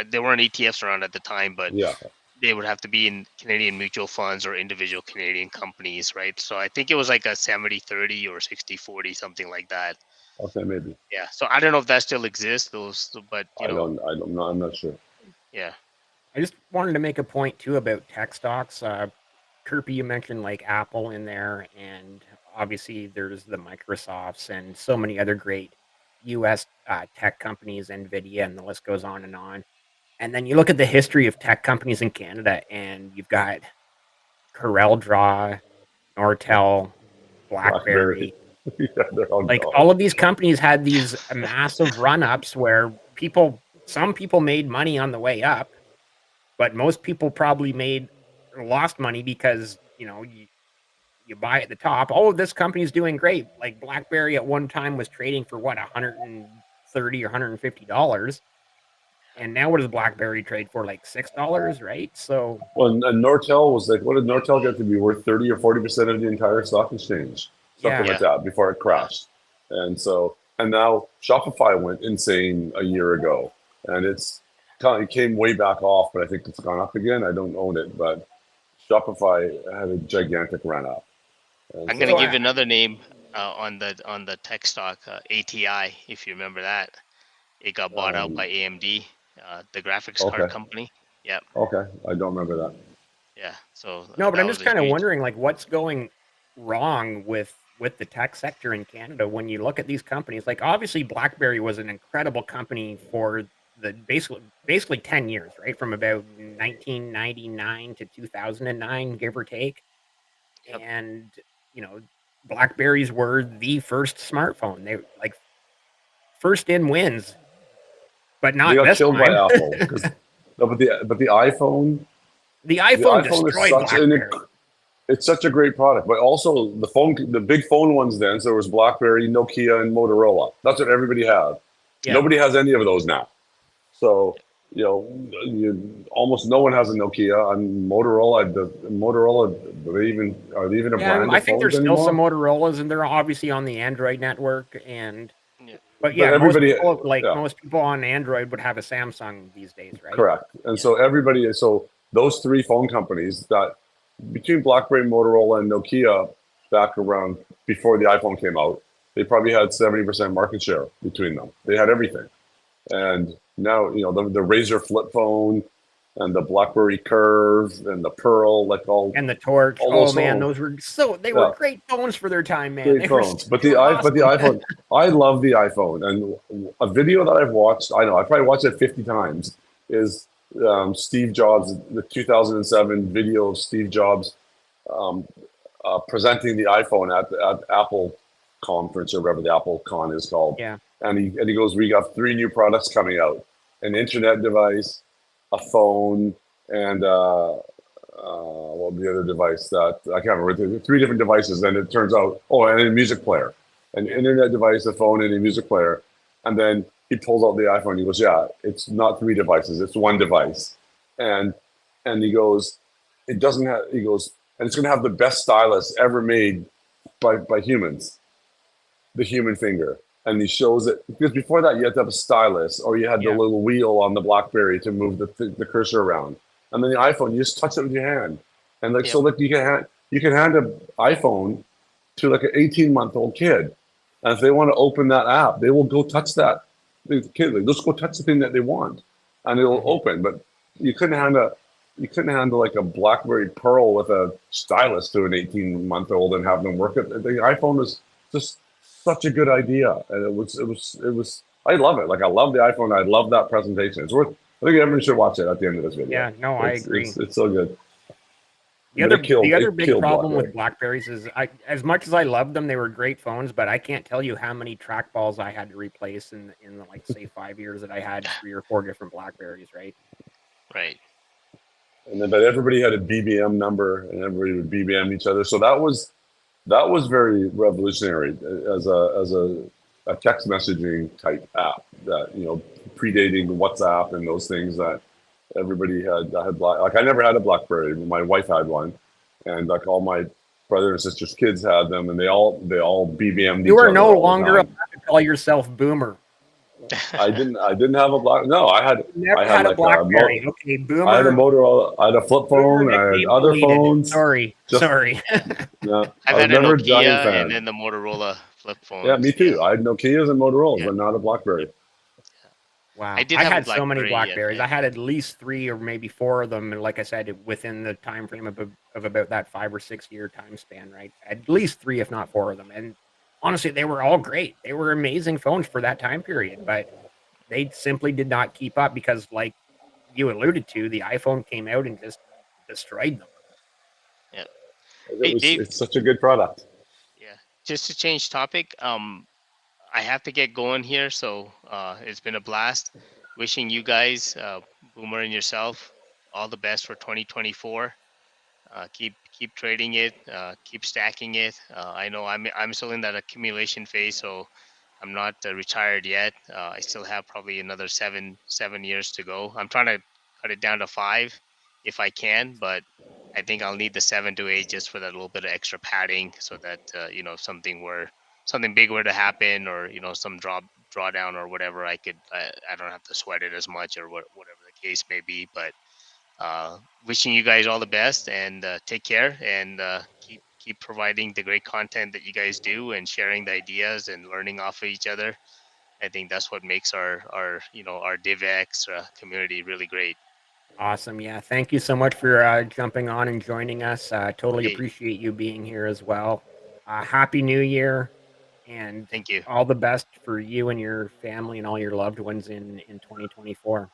There weren't ETFs around at the time, but Yeah. they would have to be in Canadian mutual funds or individual Canadian companies, right? So I think it was like a 70-30 or 60-40, something like that. Okay, maybe. Yeah. So I don't know if that still exists, those, but I'm not sure. yeah, I just wanted to make a point too about tech stocks. Kirby, you mentioned like Apple in there, and obviously there's the Microsofts and so many other great U.S. Tech companies, Nvidia, and the list goes on and on. And then you look at the history of tech companies in Canada, and you've got CorelDRAW, Nortel, BlackBerry. BlackBerry. Yeah, they're all Like gone. all of these companies had these massive run ups where some people made money on the way up, but most people probably made lost money because you buy at the top. Oh, this company's doing great. Like BlackBerry at one time was trading for what, 130 or $150, and now what does BlackBerry trade for? Like $6, right? So Well, and Nortel was like, what did Nortel get to be worth 30 or 40% of the entire stock exchange? Something yeah, like yeah, that before it yeah. crashed. And now Shopify went insane a year ago. And it came way back off, but I think it's gone up again. I don't own it, but Shopify had a gigantic run up. And I'm gonna so so, give you another name on the tech stock, ATI, if you remember that. It got bought out um, by AMD, the graphics card okay. company. Yep. Okay. I don't remember that. Yeah. So no, but that I'm was just a kind of huge. wondering like what's going wrong with the tech sector in Canada when you look at these companies. Like obviously BlackBerry was an incredible company for the basically 10 years, right? From about 1999 to 2009, give or take. Yep. And, you know, Blackberries were the first smartphone. They like first in wins, but They not got this killed by time. Apple because no, but The the iPhone iPhone is destroyed such an BlackBerry. it's such a great product. But also the big phone ones then. So there was BlackBerry, Nokia, and Motorola. That's what everybody had. Yeah. Nobody has any of those now. So you know, almost no one has a Nokia. And Motorola, are they even a Yeah, brand I of think phones there's still some anymore? Motorola's, and they're obviously on the Android network. Yeah. But But yeah, everybody, yeah. most people on Android would have a Samsung these days, right? Correct. And Yeah. so so those three phone companies that between BlackBerry, Motorola, and Nokia back around before the iPhone came out, they probably had 70% market share between them. They had everything. And now, the Razor flip phone and the BlackBerry Curve and the Pearl, like And the Torch. all Oh those man, phones. they were Yeah, great phones for their time, man. great phones. But They were but the awesome. iPhone, I love the iPhone. And a video that I've watched, I know I probably watched it 50 times, is Steve Jobs, the 2007 video of Steve Jobs um, presenting the iPhone at Apple conference or whatever the Apple Con is called. Yeah. And he goes, we got three new products coming out: an internet device, a phone, and what was the other device that I can't remember? Three different devices. And it turns out, and a music player, an Yeah. internet device, a phone, and a music player. And then he pulls out the iPhone. He goes, yeah, it's not three devices; it's one device. And he goes, it doesn't have. He goes, and it's going to have the best stylus ever made by humans, the human finger. And he shows it because before that you had to have a stylus, or you had the Yeah. little wheel on the BlackBerry to move the cursor around. And then the iPhone, you just touch it with your hand, and Yep. so you can hand an iPhone to like an 18-month-old kid, and if they want to open that app, they will go touch that. The kid, like, let's go touch the thing that they want, and it'll Mhm. open. But you couldn't hand like a BlackBerry Pearl with a stylus to an 18-month-old and have them work it. The iPhone was just such a good idea, and it was. I love it. Like, I love the iPhone. I love that presentation. It's worth. I think everyone should watch it at the end of this video. Yeah, no, I agree. It's so good. The But other it big killed problem BlackBerry. with Blackberries is as much as I loved them, they were great phones, but I can't tell you how many trackballs I had to replace in the, like, say 5 years that I had 3 or 4 different Blackberries, right? Right. And then, but everybody had a BBM number, and everybody would BBM each other. So that was very revolutionary as a text messaging type app that predating WhatsApp and those things that everybody had. Like, I never had a BlackBerry. My wife had one, and like all my brother and sisters' kids had them, and they all BBM'd You each are other no all the longer allowed time. to call yourself boomer. I didn't have a black. No, You never I had had a like BlackBerry. Okay, I had a boomer. Motorola. I had a flip Boomer phone. I had nickname other deleted. phones. Sorry. Just Sorry. yeah, I I've was had a never a giant Nokia and fan. then the Motorola flip Yeah, me phones. Yeah. too. I had Nokias and Motorola's, Yeah. but not a BlackBerry. I Wow. did I have a had so many BlackBerry. Blackberries. Yeah. I had at least 3 or maybe 4 of them, and like I said, within the time frame of about that 5 or 6 year time span, right? At least 3, if not 4 of them. And honestly, they were all great. They were amazing phones for that time period, but they simply did not keep up because, like you alluded to, the iPhone came out and just destroyed them. Yeah. Hey, It was. Dave. It's such a good product. Yeah. Just to change topic, I have to get going here, so it's been a blast. Wishing you guys, Boomer and yourself, all the best for 2024. Keep trading it, keep stacking it. I know I'm still in that accumulation phase, so I'm not retired yet. I still have probably another 7 years to go. I'm trying to cut it down to 5 if I can, but I think I'll need the 7 to 8 just for that little bit of extra padding, so that if something big were to happen, or some drawdown or whatever, I don't have to sweat it as much, or whatever the case may be. But wishing you guys all the best, and take care, and keep providing the great content that you guys do, and sharing the ideas and learning off of each other. I think that's what makes our DivX community really great. Awesome. Yeah. Thank you so much for jumping on and joining us. Totally Hey, appreciate you being here as well. Happy New Year. and Thank you. all the best for you and your family and all your loved ones in 2024.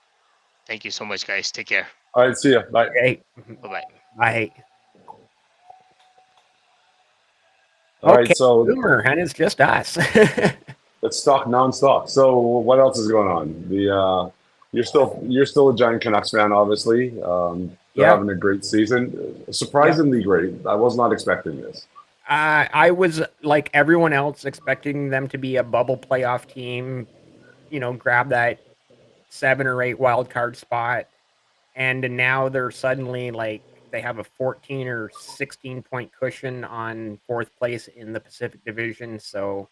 Thank you so much, guys. Take care. All right, see ya. Bye. Okay. Bye bye. Bye. All right, Okay, so Boomer, and it's just us. let's talk non-stock. So what else is going on? You're still a giant Canucks fan, obviously. They're Yeah, having a great season, yeah. surprisingly great. I was not expecting this. I was like everyone else expecting them to be a bubble playoff team, grab that 7 or 8 wild card spot, and now they're suddenly like they have a 14 or 16 point cushion on 4th place in the Pacific Division. So,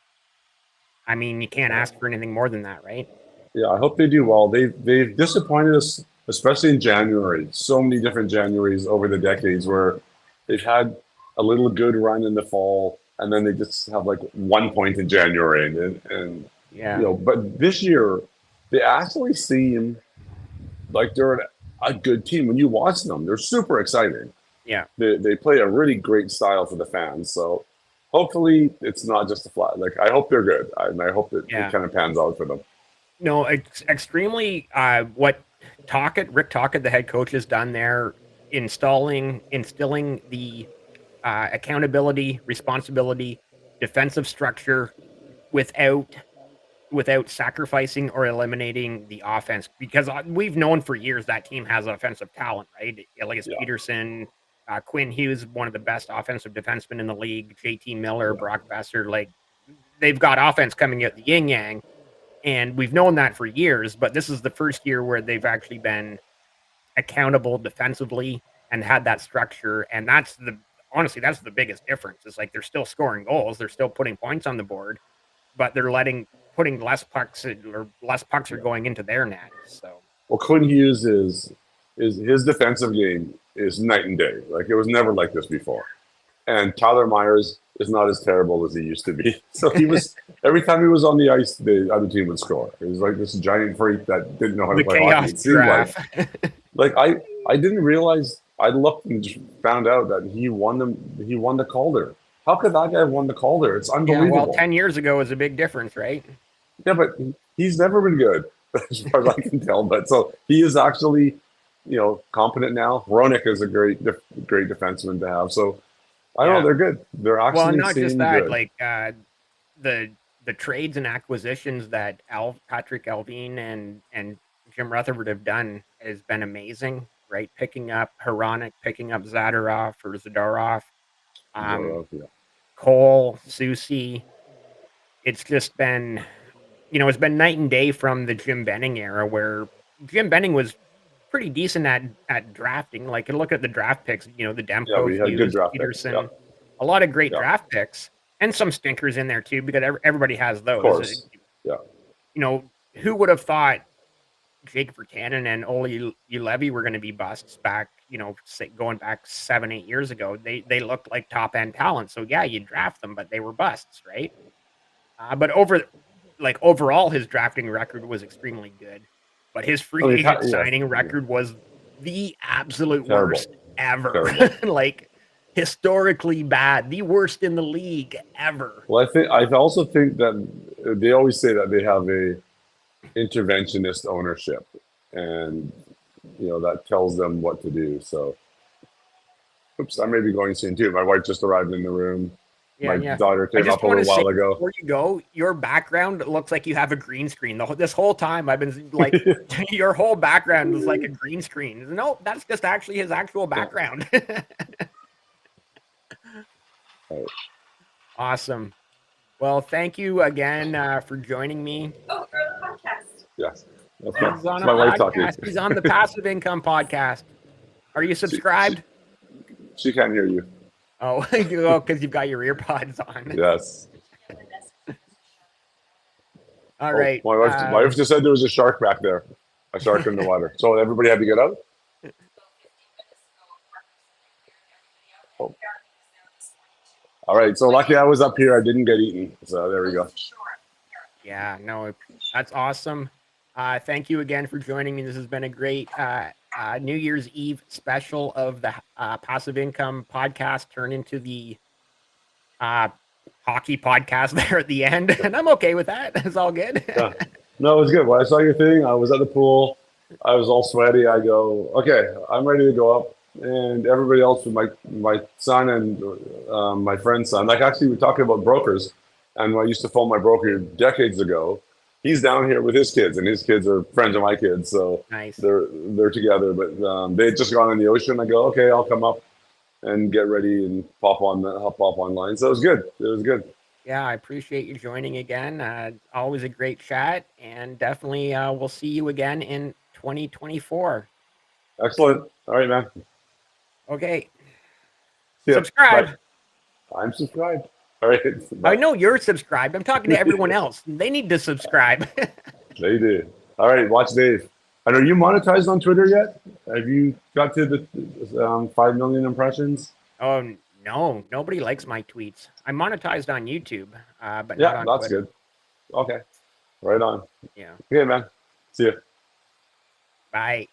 I mean, you can't ask for anything more than that, right? Yeah, I hope they do well. They've disappointed us, especially in January. So many different Januaries over the decades where they've had a little good run in the fall, and then they just have like 1 point in January, and Yeah, But this year they actually seem like they're a good team. When you watch them, they're super exciting. yeah, They play a really great style for the fans. So hopefully it's not just a flat. Like I hope they're good, and I hope that it yeah. kind of pans out for them. No, extremely. What Rick Tocchet, the head coach, has done there, instilling the accountability, responsibility, defensive structure without sacrificing or eliminating the offense. Because we've known for years that team has offensive talent, right? Elias Yeah, Peterson, Quinn Hughes, one of the best offensive defensemen in the league. JT Miller, yeah. Brock Besser, like they've got offense coming out the yin yang, and we've known that for years. But this is the first year where they've actually been accountable defensively and had that structure. And honestly, that's the biggest difference. It's like they're still scoring goals, they're still putting points on the board, but they're putting less pucks are going into their net. So Well, Quinn Hughes is his defensive game is night and day. Like it was never like this before. And Tyler Myers is not as terrible as he used to be. So he was every time he was on the ice, the other team would score. He was like this giant freak that didn't know how to the play hockey. chaos It seemed draft. like I didn't realize. I looked and just found out that he won the Calder. How could that guy have won the Calder? It's Yeah, well, unbelievable. 10 years ago is a big difference, right? Yeah, but he's never been good as far as I can tell. But so he is actually, competent now. Hronik is a great defenseman to have. So I don't know. Yeah. They're good. They're Well, actually not just seem that, good. like the trades and acquisitions that Patrick Alvin and Jim Rutherford have done has been amazing, right? Picking up Hronik, picking up Zadorov, um, Yeah. Cole, Susie. It's just been, it's been night and day from the Jim Benning era, where Jim Benning was pretty decent at drafting. Like, look at the draft picks, the Yeah, Demko, we had good Hughes, draft picks. Yeah, Peterson, a lot of great yeah, draft picks, and some stinkers in there too, because everybody has of those. course. Yeah, Who would have thought Jake Virtanen and Ole Levy were going to be busts back, going back 7-8 years ago? They looked like top end talent. So yeah, you draft them, but they were busts, right? But overall, his drafting record was extremely good, but his I free mean, agent yeah, signing yeah. record was the absolute Terrible, worst ever. terrible. Like, historically bad, the worst in the league ever. Well, I also think that they always say that they have a interventionist ownership, and that tells them what to do. So, oops, I may be going soon too. My wife just arrived in the room. Yeah, My yeah. daughter I came just up a want little to say while ago. before you go, your background looks like you have a green screen. This whole time I've been like, your whole background is like a green screen. No, that's just actually his actual background. Right. Awesome. Well, thank you again for joining me. Yes, He's on that's a my wife talking. podcast. He's on the Passive Income Podcast. Are you She, she, subscribed? she can't hear you. Oh, because you've got your earpods on. Yes. All Oh, right. my wife just said there was a shark back there, a shark in the water. So everybody had to get out. Oh. All right. So lucky I was up here. I didn't get eaten. So there we go. Yeah, no, that's awesome. Thank you again for joining me. This has been a great New Year's Eve special of the Passive Income Podcast, turned into the hockey podcast there at the end, and I'm okay with that. It's all good. Yeah. No, it was good. When I saw your thing, I was at the pool. I was all sweaty. I go, okay, I'm ready to go up. And everybody else, with my son and my friend's son, like actually we're talking about brokers, and I used to phone my broker decades ago. He's down here with his kids, and his kids are friends of my kids, so Nice. they're together. But they had just gone in the ocean. I go, okay, I'll come up and get ready and hop online. So it was good. It was good. Yeah, I appreciate you joining again. Always a great chat, and definitely we'll see you again in 2024. Excellent. All right, man. Okay. See ya. Subscribe. Bye. I'm subscribed. All right. I Bye. know you're subscribed. I'm talking to everyone else. They need to subscribe. They do. All right. Watch Dave. And are you monetized on Twitter yet? Have you got to the 5 million impressions? Oh, no. Nobody likes my tweets. I'm monetized on YouTube, but not Yeah, on that's Twitter. good. Okay. Right on. Yeah. Okay, man. See ya. Bye.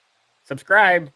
Subscribe.